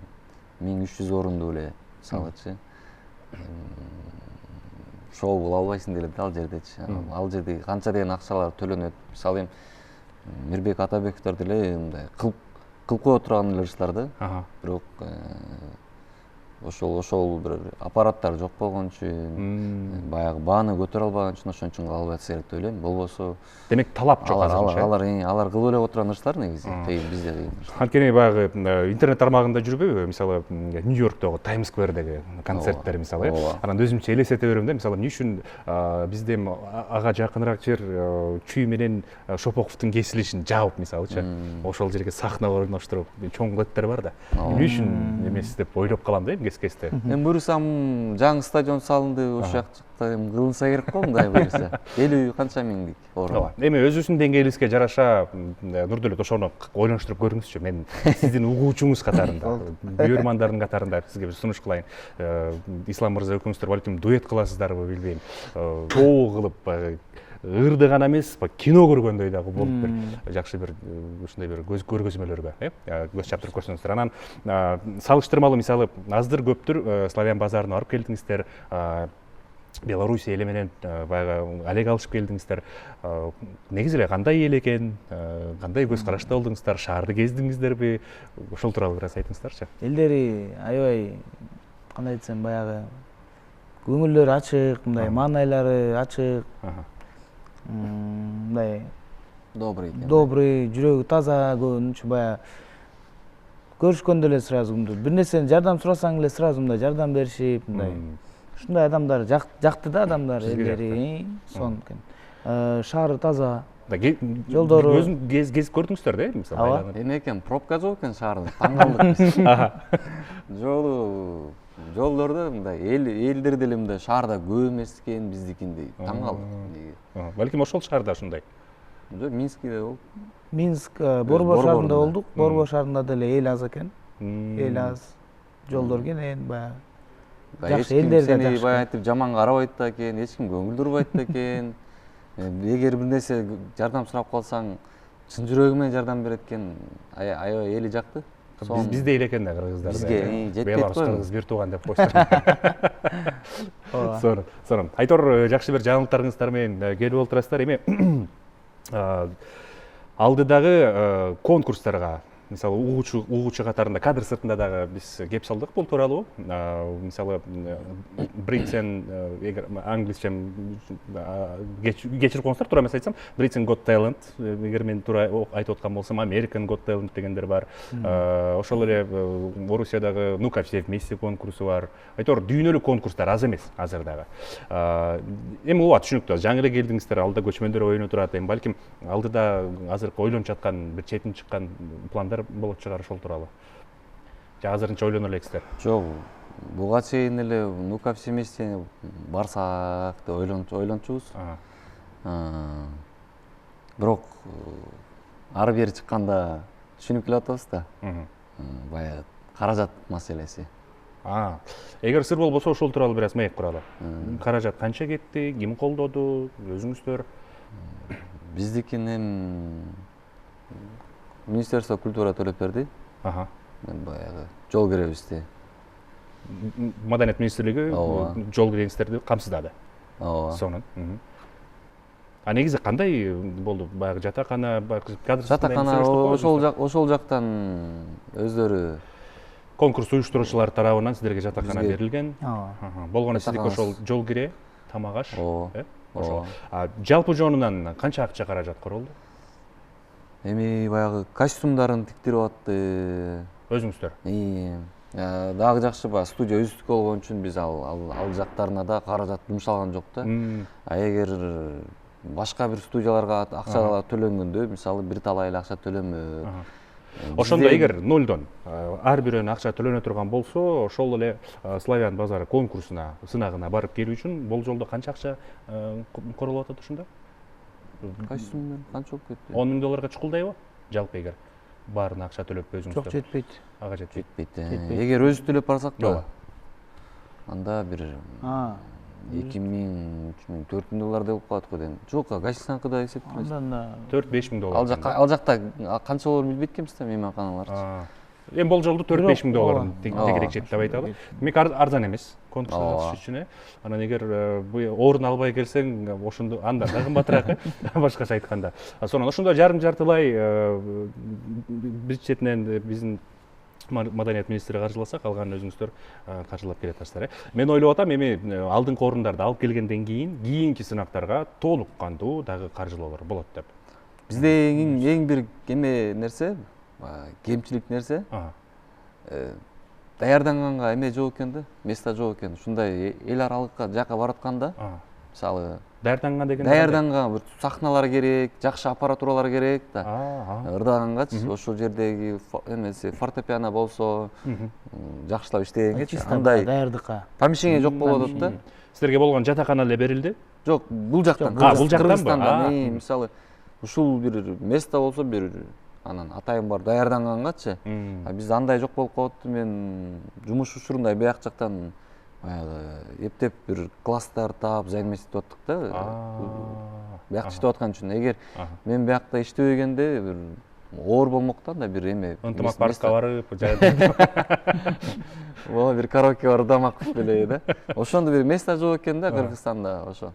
1300 орунду эле, мисалычы. Шоу кыла албайсың деле ал жердечи. Ал жерде канча деген акчалар төлөнөт. Мисалы эми Мирбек Атабековдор деле мындай кылып кое турган ырчылар да. Бирок ошол бир аппараттар жок болгон үчүн, баягы бааны көтөрө албаган үчүн ошон үчүн кыла албайт керек деп ойлойм. Болбосо демек талап жок азыр. Алар кылып эле отурган ырчылар негизи, бизде кыйын. Анткени баягы интернет тармагында жүрбөйбү? Мисалы Нью-Йорктогу Таймс сквердеги концерттер мисалы. Анан өзүмчө элестете берем да, мисалы эмне үчүн бизде ага жакыныраак жер Чүй менен Шопоковдун кесилишин жаап мисалычы, ошол жерге сахна орноштуруп чоң кылеттер бар да. Эмне үчүн эмес деп ойлоп калам да, эмгеси кести. Мен буйрсам жаңы стадион салынды, ошол жакта эми кылынса керек го, мындай буйрса. 50 канча миңдик орун. Эми өзүңүздүн деңгээлиңизге жараша Нурдөлөт ошону ойлонуштуруп көрүңүзчү. Мен сиздин угуучуңуз катарында, үйөрмандардын катарында сизге бир сунуш кылайын. Ислам мырза экөөңүздөр балким дуэт кыласыздарбы билбейм. Шоу кылып ырды гана эмес, кино көргөндөй дагы болуп бир жакшы бир ушундай бир көргөзмөлөргө, көз чаптырып көрсөңүздөр. Анан салыштырмалуу мисалы аздыр көптүр Славян базарына барып келдиңиздер, Беларусь эли менен баягы алек алышып келдиңиздер. Негизи эле кандай эл экен, кандай көз карашта болдуңуздар, шаарды кездиңиздерби? Ошол тууралуу бир аз айтыңыздарчы. Элдери аябай кандай десем баягы көңүлдөрү ачык, мындай маанайлары ачык. Мындай добрый, жүрөгү таза, көбүнчө баягы көрүшкөндө эле сразу бир нерсени жардам сурасаң эле сразу мындай жардам беришип, мындай ушундай адамдар жакты да, адамдар элдери сонун экен. Шаары таза, жолдору өзүң кезип көрдүңүздөр да, мисалы. Эме экен, пробка жок экен шаарда, таң калдык. Жолдордо мындай элдер деле мындай шаарда көп эмес экен биздикиндей, таң калдык. Балким ошол шаарда ушундай. Жок, Минскиде болуп. Минск, Борбор шаарында болдук. Борбор шаарында деле эл аз экен. Эл аз, жолдор кенен, баягы. Жакшы элдер да жакшы. Баягы айтып жаман карабайт да экен, эч ким көңүл бурбайт да экен. Эгер бир нерсе жардам сурап калсаң, чын жүрөгү менен жардам берет экен. Аябай эли жакты. Бизде эле экен да кыргыздар. Бизге жетпейт Беларусь го. кыргыз бир тууган деп коюштур. Сонун. Айтор жакшы бир жаңылыктарыңыздар менен келип отурасыздар. Эми алдыдагы конкурстарга, мисалы угуучу катарында кадр сыртында дагы биз кеп салдык бул тууралуу. Мисалы Бритен, англисче кечирип коюңуздар, туура эмес айтсам, Britain Got Talent, эгер мен туура айтып аткан болсом, American Got Talent дегендер бар. Ошол эле Орусиядагы Ну-ка все вместе конкурсу бар. Айтор дүйнөлүк конкурстар аз эмес азыр дагы. Эми ооба түшүнүктүү, жаңы эле келдиңиздер, алдыда көчмөндөр ойноо турат. Эми балким алдыда азыркы ойлонуп жаткан бир четин чыккан пландар болот чыгар ошол тууралуу. Же азырынча ойлоно элексиздер? Жок, буга чейин эле Ну-ка все вместе барсак деп ойлончубуз. Бирок ары бери чыкканда түшүнүп келатабыз да. Баягы каражат маселеси. Эгер сыр болбосо ошол тууралуу бир аз маек куралы. Каражат канча кетти, ким колдоду, өзүңүздөр? Биздикинен Министерство культура төлөп берди. Баягы жол киребизди. Маданият министрлиги жол киреңиздерди камсыздады. Ооба. Сонун. Негизи кандай болду? Баягы жатакана, жатакана ошол жактан өздөрү конкурс уюштуруучулар тарабынан сиздерге жатакана берилген. Болгону сиздики ошол жол кире, тамак аш. Ошол. Жалпы жонунан канча акча каражат королду? Эми баягы костюмдарын тиктирип атты. Өзүңүздөр? Дагы жакшы баягы студия үздүк болгон үчүн биз ал жактарына да каражат жумшалган жок да. Эгер башка бир студияларга акча төлөнгөндө, мисалы бир талай эле акча төлөмөк. Ошондо эгер нолдон ар бирөөнө акча төлөнө турган болсо, ошол эле Славян базары конкурсуна, сынагына барып келүү үчүн болжолдо канча акча королуп атат ошондо? Костюмдон канча болуп кетти? 10 миң долларга чукулдайбы? Жалпы эгер баарына акча төлөп өзүңүздөр? Жок, жетпейт. Ага жетпейт. Эгер өзү төлөп барсак да, анда бир 2 миң, 3 миң, 4 миң доллардай болуп калат го дейм. Жок, гостиницада эсептемес. 4-5 миң доллар. Ал жакта канча болорун билбейт экенбиз да, мейманканалар. Эми болжолдо 4-5 миң долларын тегерек жетти деп айталы. Демек арзан эмес конкурска катышыш үчүн. Анан эгер орун албай келсең, ошондо анда да кымбатыраак, башкача айтканда. Сонун ошондо жарым-жартылай биз четинен биздин Маданият министри каржыласа, калганын өзүңүздөр каржылап келатасыздар. Мен ойлоп атам, эми алдыңкы орундарды алып келгенден кийинки сынактарга толук кандуу дагы каржылоолор болот деп. Бизде эң бир нерсе, кемчилик нерсе, даярданганга эме жок экен да, место жок экен. Ушундай эл аралыкка жака баратканда мисалы даярданган деген даярданган бир сахналар керек, жакшы аппаратуралар керек да. кандай? Ырдагангачы ошол жердеги эмеси фортепиано болсо, жакшылап иштегенгечи чисто андай даярдыкка. помещение жок болуп атат да. Силерге болгон жатакана эле берилди? Жок, бул жактан. Бул жактанбы? Мисалы ушул бир место болсо бир анан атайын бар даярданганчы. Биз андай жок болуп калыптыр. Мен жумуш учурунда бияк жактан баягы эптеп бир класстар таап займестип аттык да. Бияк иштеп аткан үчүн эгер мен биякта иштебегенде бир оор болмок да, андай бир эме. Ынтымак барышка барып, Ооба бир караоке бар ырдамак беле да. Ошондо бир место жок экен да Кыргызстанда ошо.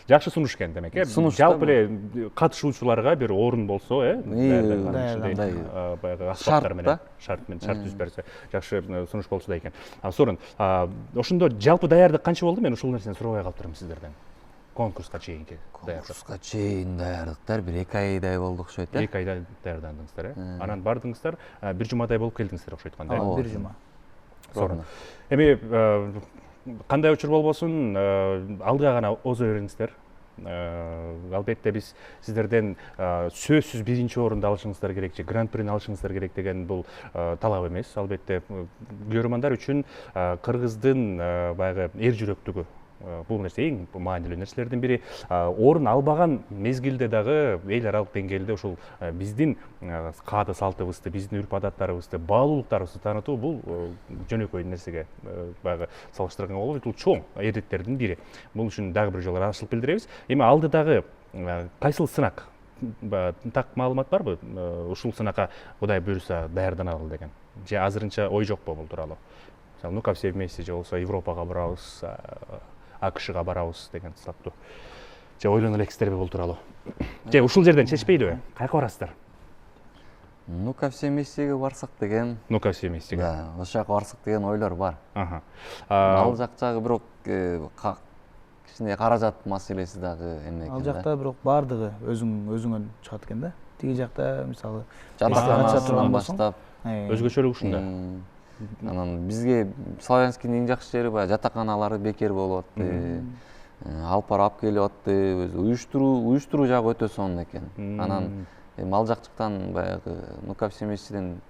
Жакшы сунуш экен демек, э? Жалпы эле катышуучуларга бир орун болсо, баягы аспаптар менен, шарт түзүп берсе, жакшы сунуш болчу да экен. Сорун, ошондо жалпы даярдык канча болду? Мен ушул нерсени сурабай калыптырмын сиздерден. Конкурска чейинки даярдык. Конкурска чейин даярдыктар бир 2 айдай болду окшойт, э? 2 айда даярдандыңыздар, э? Анан бардыңыздар, бир жумадай болуп келдиңиздер окшойт кандай? Бир жума. Сорун. Эми кандай учур болбосун, алдыга гана озо бериңиздер. Албетте биз сиздерден сөзсүз биринчи орунду алышыңыздар керек же гран-прини алышыңыздар керек деген бул талап эмес. Албетте көрөрмандар үчүн кыргыздын баягы эр жүрөктүгү бул нерсе эң маанилүү нерселердин бири. Орун албаган мезгилде дагы эл аралык деңгээлде ушул биздин каада салтыбызды, биздин үрп адаттарыбызды, баалуулуктарыбызды таанытуу бул жөнөкөй нерсеге баягы салыштырганга болбойт. Бул чоң эрдеттердин бири. Бул үчүн дагы бир жолу ыраазычылык билдиребиз. Эми алдыдагы кайсыл сынак? Так маалымат барбы? Ушул сынакка Кудай буйруса даярданалы деген. Же азырынча ой жокпу бул тууралуу? Мисалы, ну-ка все вместе же болсо Европага барабыз, АКШга барабыз деген сыяктуу. Же ойлоно элексиздерби бул тууралуу? Же ушул жерден чечпейдиби? Каяка барасыздар? Ну-ка все вместеге барсак деген. Ну-ка все вместеге. Да, ошол жака барсак деген ойлор бар. Ал жактагы бирок кичине каражат маселеси дагы эме экен да. Ал жакта бирок баардыгы өзүңөн чыгат экен да. Тиги жакта мисалы жатаканасынан баштап өзгөчөлүк ушунда. Анан бизге Славянскийдин эң жакшы жери баягы жатаканалары бекер болуп атты. Алып барып келип атты. Уюштуруу жагы өтө сонун экен. Анан ал жактан баягы ну-ка все вместеден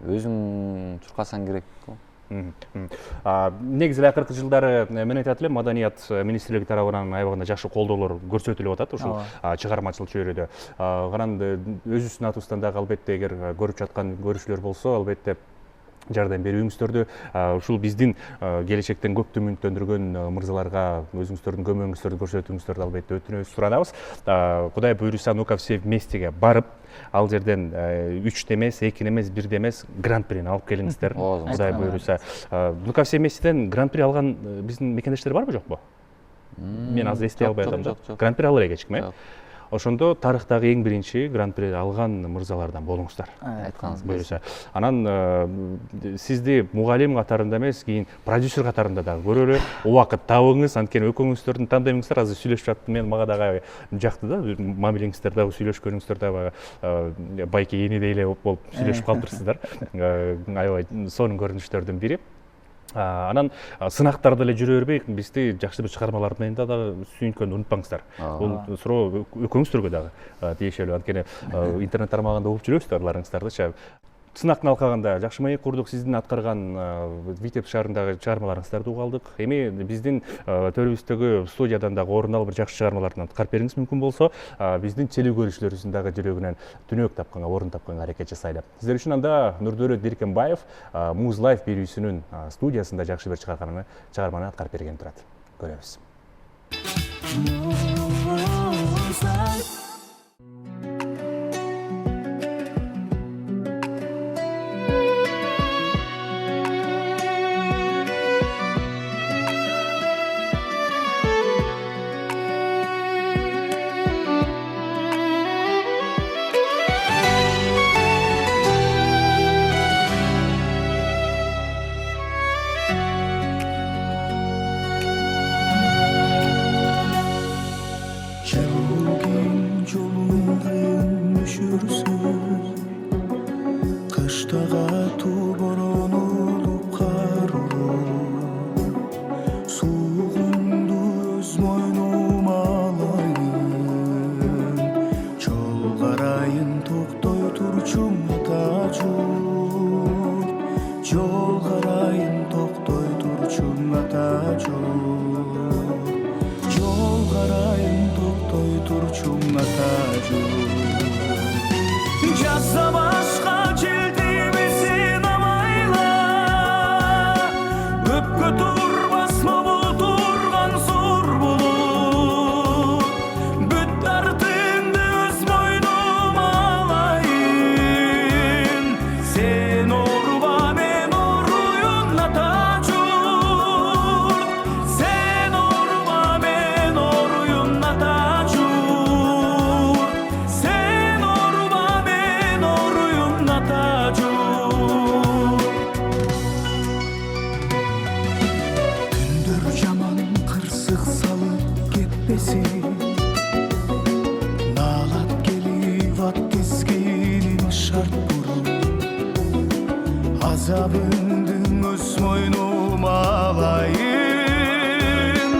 өзүң чуркасаң керек го. Негизи эле акыркы жылдары мен айтат элем, Маданият министрлиги тарабынан аябагында жакшы колдоолор көрсөтүлүп атат ушул чыгармачылык чөйрөдө. Каранды өзүбүздүн атыбыздан дагы албетте эгер көрүп жаткан көрүүчүлөр болсо, албетте жардам берүүңүздөрдү, ушул биздин келечектен көптү үмүттөндүргөн мырзаларга өзүңүздөрдүн көмөгүңүздөрдү көрсөтүүңүздөрдү албетте өтүнөбүз, суранабыз. Кудай буйруса ну-ка все вместеге барып, ал жерден 3 эмес, 2 эмес, 1 эмес гран-прини алып келиңиздер. Кудай буйруса. Ну-ка все вместеден гран-при алган биздин мекендештер барбы, жокпу? Мен азыр эстей албай атам да. Гран-при алып эле кечким, э? Ошондо тарыхтагы эң биринчи гран-при алган мырзалардан болуңуздар. Айтканыңыз буюрса. Анан сизди мугалим катарында эмес, кийин продюсер катарында дагы көрөлү. Убакыт табыңыз, анткени экөөңүздөрдүн тандемиңиздер азыр сүйлөшүп жаттым. Мен мага дагы жакты да, мамилеңиздер дагы сүйлөшкөнүңүздөр дагы байке энедей эле болуп сүйлөшүп калыптырсыздар. Аябай сонун көрүнүштөрдүн бири. Анан сынактарда эле жүрө бербей, бизди жакшы бир чыгармалар менен дагы сүйүнткөндү унутпаңыздар. Бул суроо экөөңүздөргө дагы тиешелүү. Анткени интернет тармагында угуп жүрөбүз да ырларыңыздарды. Сынактын алкагында жакшы маек курдук, сиздин аткарган Витебск шаарындагы чыгармаларыңыздарды угуп алдык. Эми биздин төрүбүздөгү студиядан дагы орун алып бир жакшы чыгармалардан аткарып бериңиз мүмкүн болсо, биздин теле көрүүчүлөрүбүздүн дагы жүрөгүнөн түнөк тапканга, орун тапканга аракет жасайлы. Сиздер үчүн анда Нурдөөлөт Биркенбаев Muz Life берүүсүнүн студиясында жакшы бир чыгарманы аткарып берген турат. Көрөбүз. Jogi жазда башка желдемесин абайла көпкө турбасмы бул турган зор булут бүт дартыңды өз мойнума алайын сен орба мен оруюн ата журт сен орба мен оруюн ата журт сен орба мен оруюн ата журт күндөр жаман кырсык салып кетпесин наалат келип ат тескенин шарт бурун азабыңдын өз мойнума алайын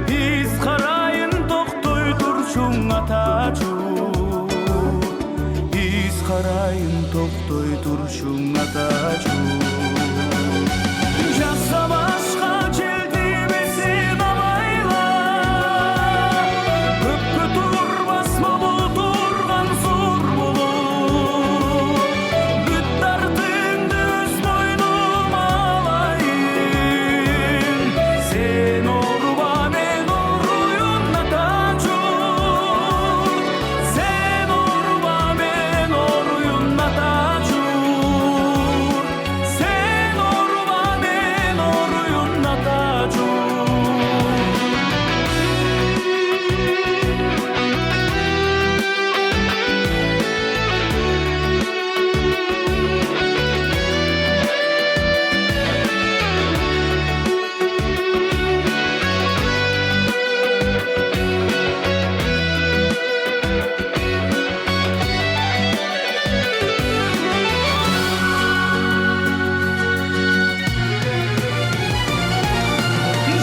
из карайын токтой турчуң ата журт из карайын токтой турчуң ата журт жазда башка желдемесин абайла көпкө турбасмы бул турган зор булут бүт дартыңды өз мойнума алайын сен орба мен оруюн ата журт сен орба мен оруюн ата журт сен орба мен оруюн ата журт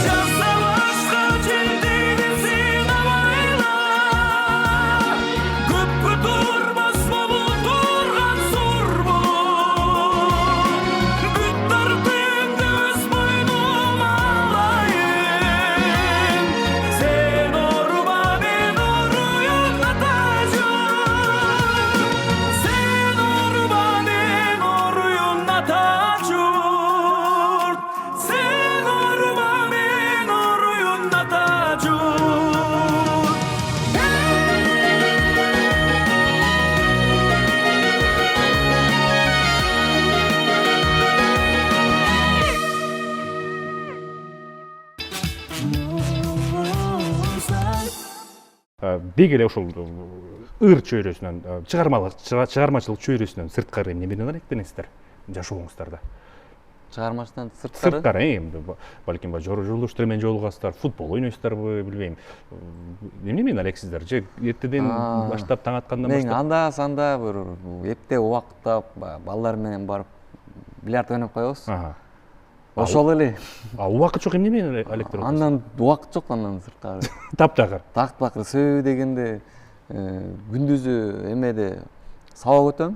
жазда башка желдемесин абайла көпкө турбасмы бул турган зор булут бүт дартыңды өз мойнума алайын сен орба мен оруюн ата журт сен орба мен оруюн ата журт сен орба мен оруюн ата журт Бек эле ушул ыр чөйрөсүнөн чыгармачылык чөйрөсүнөн сырткары эмне алектенесиздер жашооңуздарда? чыгармачылыктан сырткары Сырткары эми балким жолдоштор менен жолугасыздар, футбол ойнойсуздарбы, билбейм. Эмне менен алексиздер? Же эртеден баштап таң аткандан мен баштап? анда санда бир эптеп убактап балдар менен барып бильярд ойноп коебуз. Ошол эле. Убакыт жок эмне менен алектип? Андан убакыт жок андан сырткары. Таптакыр. Тактакыр сөбү дегенде күндүзү эмеде сабак өтөм.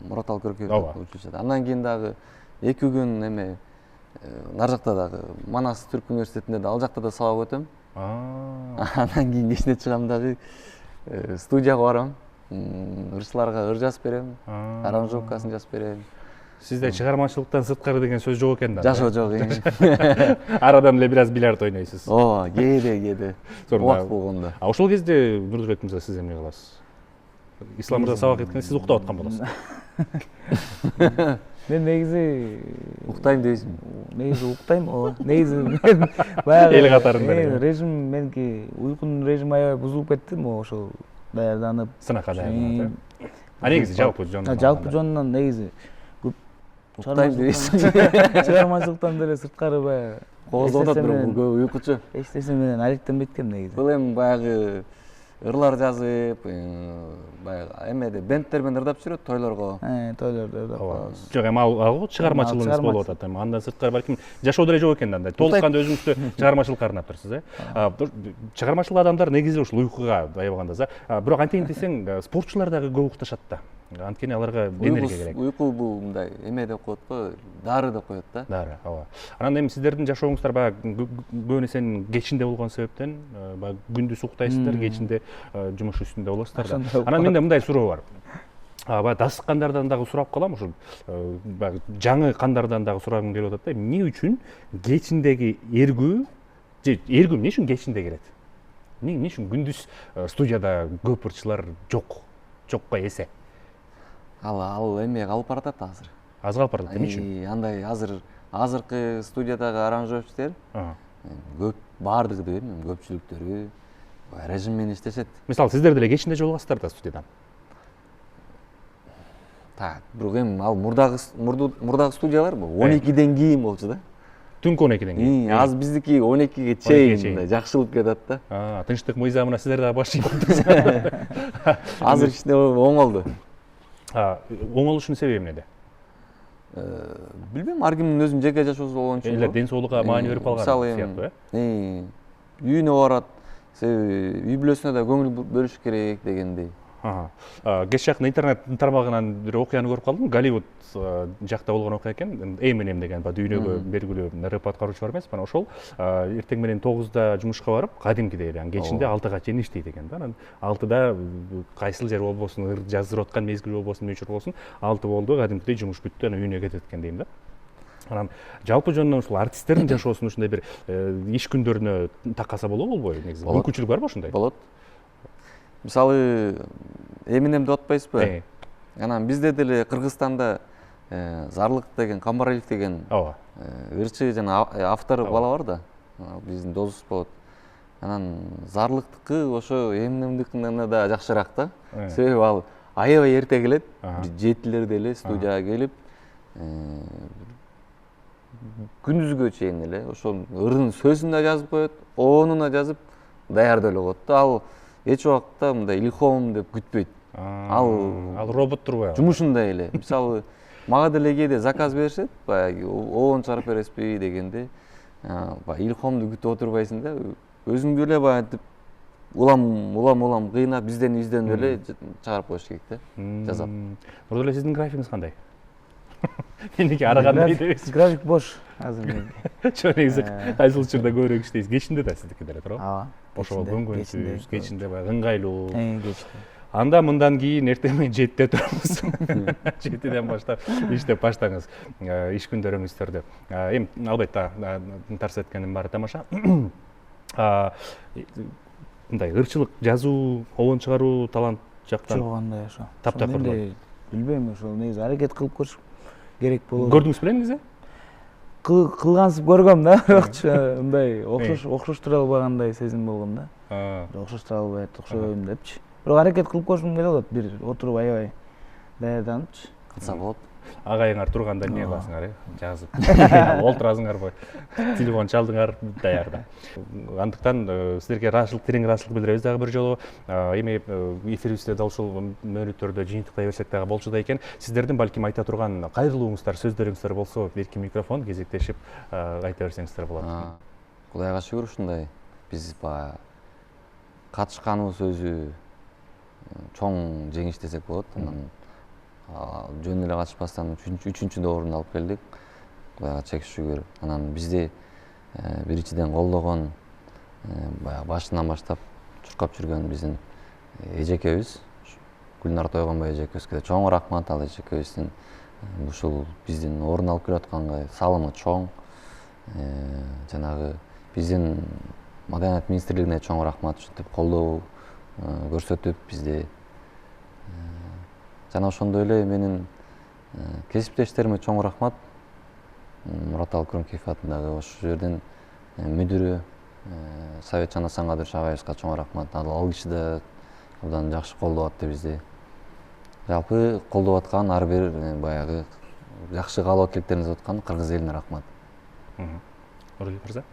Мурат Алкөркөев училищеде. Андан кийин дагы 2 күн эме нар жакта дагы Манас Түрк университетинде да ал жакта да сабак өтөм. Андан кийин кечине чыгам дагы студияга барам. Ырчыларга ыр жазып берем, аранжировкасын жазып берем. Сизде чыгармачылыктан сырткары деген сөз жок экен да. Жашоо жок. Арадан эле бир аз бильярд ойнойсуз. Ооба, кээде. Убакыт болгондо. Ошол кезде Нурдурет мырза сиз эмне кыласыз? Ислам мырза сабак кеткенде сиз уктап аткан болосуз. Мен негизи уктайм дейсиң. Негизи уктайм, ооба. Негизи мен баягы эл катарында. Режим меники уйкунун режими аябай бузулуп кетти, могу ошол даярданып. Сынакка даярданып. Негизи жалпы жонунан. Жалпы жонунан негизи уктайм дейсиң. Чыгармачылыктан деле сырткары баягы кооздонот бир уйкучу. Эч нерсе менен алектенбейт экенмин негизи. Бул эми баягы ырлар жазып, баягы эмеде бенттер менен ырдап жүрөт тойлорго. Тойлордо ырдап коебуз. Жок, эми ал чыгармачылыгыңыз болуп атат. Эми андан сырткары балким жашоо деле жок экен да. Толукканда өзүңүздү чыгармачылыкка арнап турсуз, чыгармачыл адамдар негизи ушул уйкуга аябаганда. Бирок антейин десең, спортчулар дагы көп укташат да. Анткени аларга энергия керек. Уйку бул мындай эме деп коет го, дары деп коет да. Дары, ооба. Анан эми сиздердин жашооңуздар баягы көбүнесе кечинде болгон себептен баягы күндүз уктайсыздар, кечинде жумуш үстүндө болосуздар да. Анан менде мындай суроо бар. Баягы дасык кандардан дагы сурап калам, ушул баягы жаңы кандардан дагы сурагым келип атат да. Эмне үчүн кечиндеги эргүү эмне үчүн кечинде келет? Эмне үчүн күндүз студияда көп ырчылар жокко эсе? Ал эме калып баратат азыр. Аз калып баратат, эмне үчүн? Андай азыркы студиядагы аранжировщиктер көп, баардыгы деп эми көпчүлүктөрү режим менен иштешет. Мисалы сиздер деле кечинде жолугасыздар да студиядан. Так, бирок эми ал мурдагы студиялар 12ден кийин болчу да. Түнкү 12ден кийин. Аз биздики 12ге чейин мындай жакшылып кетет да. Тынчтык мыйзамына сиздер дагы баш ийип атасыздар. Азыр кичине оңолду. Оңолушунун себеби эмнеде? Билбейм, ар кимдин өзүнүн жеке жашоосу болгон үчүн. Эле ден соолукка маани берип калган сыяктуу, э? Үйүнө барат, себеби үй бүлөсүнө да көңүл бөлүш керек дегендей. Кеч жакында интернет тармагынан бир окуяны көрүп калдым. Голливуд жакта болгон окуя экен. Эминем деген дүйнөгө белгилүү рэп аткаруучу бар эмес, ошол эртең менен 9да жумушка барып, кадимкидей кечинде 6га чейин иштейт экен да. Анан 6да кайсыл жер болбосун, ыр жаздырып аткан мезгил болбосун, мөчүр болбосун, 6 болду, кадимкидей жумуш бүттү, анан үйүнө кетет экен дейм да. Анан жалпы жөнүнөн ушул артисттердин жашоосун ушундай бир иш күндөрүнө такаса болобу, болбойбу негизи? Мүмкүнчүлүк барбы ушундай? Болот. Мисалы, Эминем деп атпайсызбы? Анан бизде деле Кыргызстанда Зарлык деген, Камбаралиев деген ырчы жана автор бала бар да. Биздин досубуз болот. Анан Зарлыктыкы ошо Эминемдикинен да жакшыраак да. Себеби ал аябай эрте келет, 7-лерде эле студияга келип, күндүзгө чейин эле ошол ырдын сөзүн да жазып коет, оонун да жазып даярдап эле коет да. Ал эч убакта мындай илхом деп күтпөйт. Ал робот турбайбы? Жумушундай эле. Мисалы, мага деле кээде заказ беришет, баягы оон чыгарып бересизби дегенде, баягы илхомду күтүп отурбайсың да. Өзүңдү эле баягы улам кыйнап, изденип эле чыгарып коюш керек да, жазап. Ошол эле сиздин графигиңиз кандай? Меники ары кандай дебесиз? График бош азыр меники. Жок, негизи кайсыл учурда көбүрөөк иштейсиз? Кечинде да сиздики деле туурабы? Ооба. Ошол көнгөнсүз, кечинде баягы ыңгайлуу. Кечинде. Анда мындан кийин эртең менен 7де турабыз. 7ден баштап иштеп баштаңыз иш күндөрүңүздөрдү. Эми албетте тарс эткеним баары тамаша. Мындай ырчылык жазуу, оон чыгаруу талант жактан жок андай ошо. Таптакыр бар. Билбейм, ошол негизи аракет кылып көрүш керек болот. Көрдүңүз беле негизи? Кылгансып көргөм да, бирокчу мындай окшоштура албагандай сезим болгон да. Окшоштура албайт, окшобойм депчи. Бирок аракет кылып көрүшүм келип атат, бир отуруп аябай даярданыпчы. Кылса болот. Агайыңар турганда эмне кыласыңар, жазып. Олтурасыңарбы, телефон чалдыңар, даяр да. Андыктан сиздерге терең ыраазычылык билдиребиз дагы бир жолу. Эми эфирибизде да ушул мөөнөттөрдө жыйынтыктай берсек дагы болчу да экен. Сиздердин балким айта турган кайрылууңуздар, сөздөрүңүздөр болсо, эркин микрофон кезектешип айта берсеңиздер болот. Кудайга шүгүр ушундай биз баягы катышканыбыз өзү чоң жеңиш десек болот. Анан жөн эле катышпастан 3-чү орунду алып келдик. Кудайга чек шүгүр. Анан бизди биринчиден колдогон, баягы башынан баштап чуркап жүргөн биздин эжекебиз, Гүлнар Тойгонбай эжекебизге чоң рахмат. Ал эжекебиздин ушул биздин орун алып келатканга салымы чоң. Жанагы биздин Маданият министрлигине чоң рахмат, ушинтип колдоо көрсөтүп бизди. Жана ошондой эле менин кесиптештериме чоң рахмат. Мураталы Күрөнкеев атындагы ошол жердин мүдүрү Советжан Асанкадырович агайыбызга чоң рахмат. Ал киши да абдан жакшы колдоп атты бизди. Жалпы колдоп аткан ар бир баягы жакшы каалап тилектериңиз аткан кыргыз элине рахмат. Орлик мырза?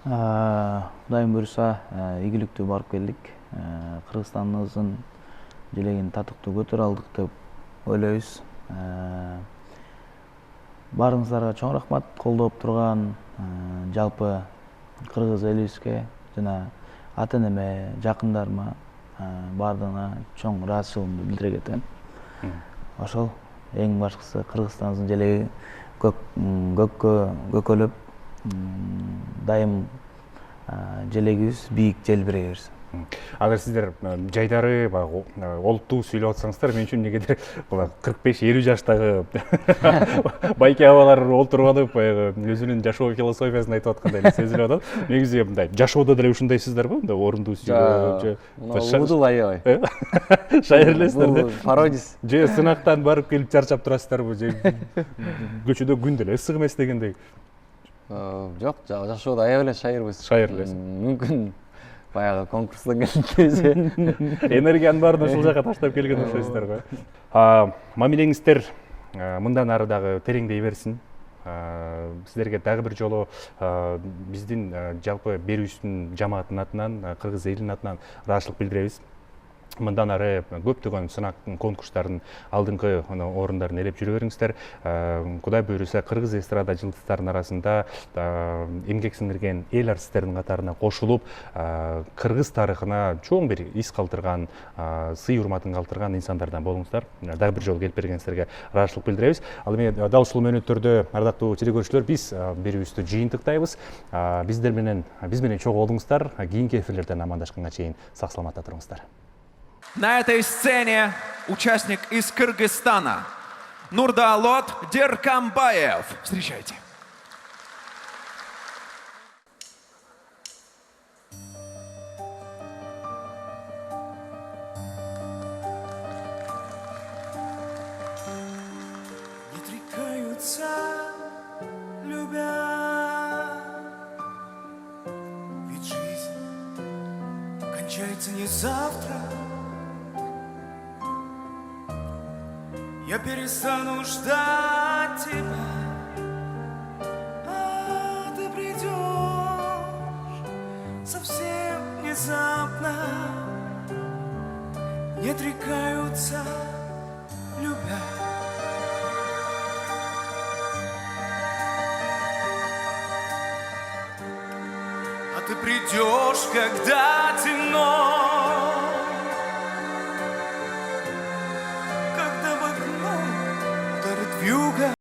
Кудайым буйруса, ийгиликтүү барып келдик. Кыргызстаныбыздын желегин татыктуу көтөрө алдык деп ойлойбуз. Баарыңыздарга чоң рахмат, колдоп турган жалпы кыргыз элибизге жана ата энеме, жакындарыма баардыгына чоң ыраазычылыгымды билдире кетем. Ошол эң башкысы Кыргызстандын желеги көккөлөп, дайым желегибиз бийик желбирей берсин. Агар сиздер жайдары олуттуу сүйлөп атсаңыздар, мен үчүн негедир 45-50 жаштагы байке абалар олтуруп алып, өзүнүн жашоо философиясын айтып аткандай эле сезилип атат. Негизи мындай жашоодо деле ушундайсыздар го, мындай орунду сүйлөө. Удул аябай. Шайыр элесиздер да? Пародист. Же сынактан барып келип чарчап турасыздарбы, же көчөдө күн деле ысык эмес дегендей. Жок, жашоодо аябай эле шайырбыз. Шайыр элесиз. Мүмкүн баягы конкурстан келген Энергиянын баарын ушул жака таштап келген окшойсуздар го. Мамилеңиздер мындан ары дагы тереңдей берсин. Сиздерге дагы бир жолу биздин жалпы берүүбүздүн жамааттын атынан, кыргыз элинин атынан ыраазычылык билдиребиз. Мындан ары көптөгөн сынак конкурстардын алдыңкы орундарын ээлеп жүрө бериңиздер. Кудай буйруса, кыргыз эстрада жылдыздарынын арасында эмгек сиңирген эл артисттердин катарына кошулуп, кыргыз тарыхына чоң бир из калтырган, сый урматын калтырган инсандардан болуңуздар. Дагы бир жолу келип бергениңиздерге ыраазычылык билдиребиз. Ал эми дал ушул мөөнөттөрдө, ардактуу телекөрүүчүлөр, биз берүүбүздү жыйынтыктайбыз. Биз менен чогуу болуңуздар. Кийинки эфирлерден амандашканга чейин сак саламатта туруңуздар. На этой сцене участник из Кыргызстана Нурдаалот Деркамбаев. Встречайте. Не отрекаются, любя. Ведь жизнь кончается не завтра. Я перестану ждать тебя, а ты придешь совсем внезапно. Не отрекаются, любя. А ты придешь, когда темно, когда в окно ударит вьюга.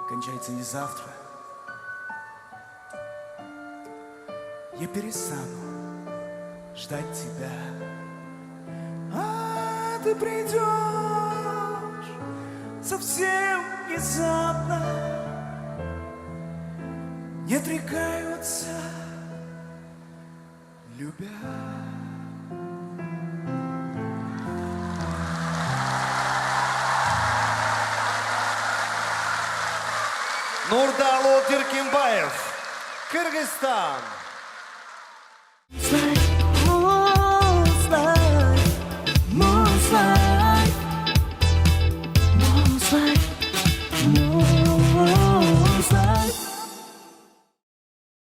Кончается не завтра. Я перестану ждать тебя, а ты придешь совсем внезапно. Не отрекаются, любя. Нурдаалот Деркембаев, Кыргызстан. Moonlight, moonlight, moonlight.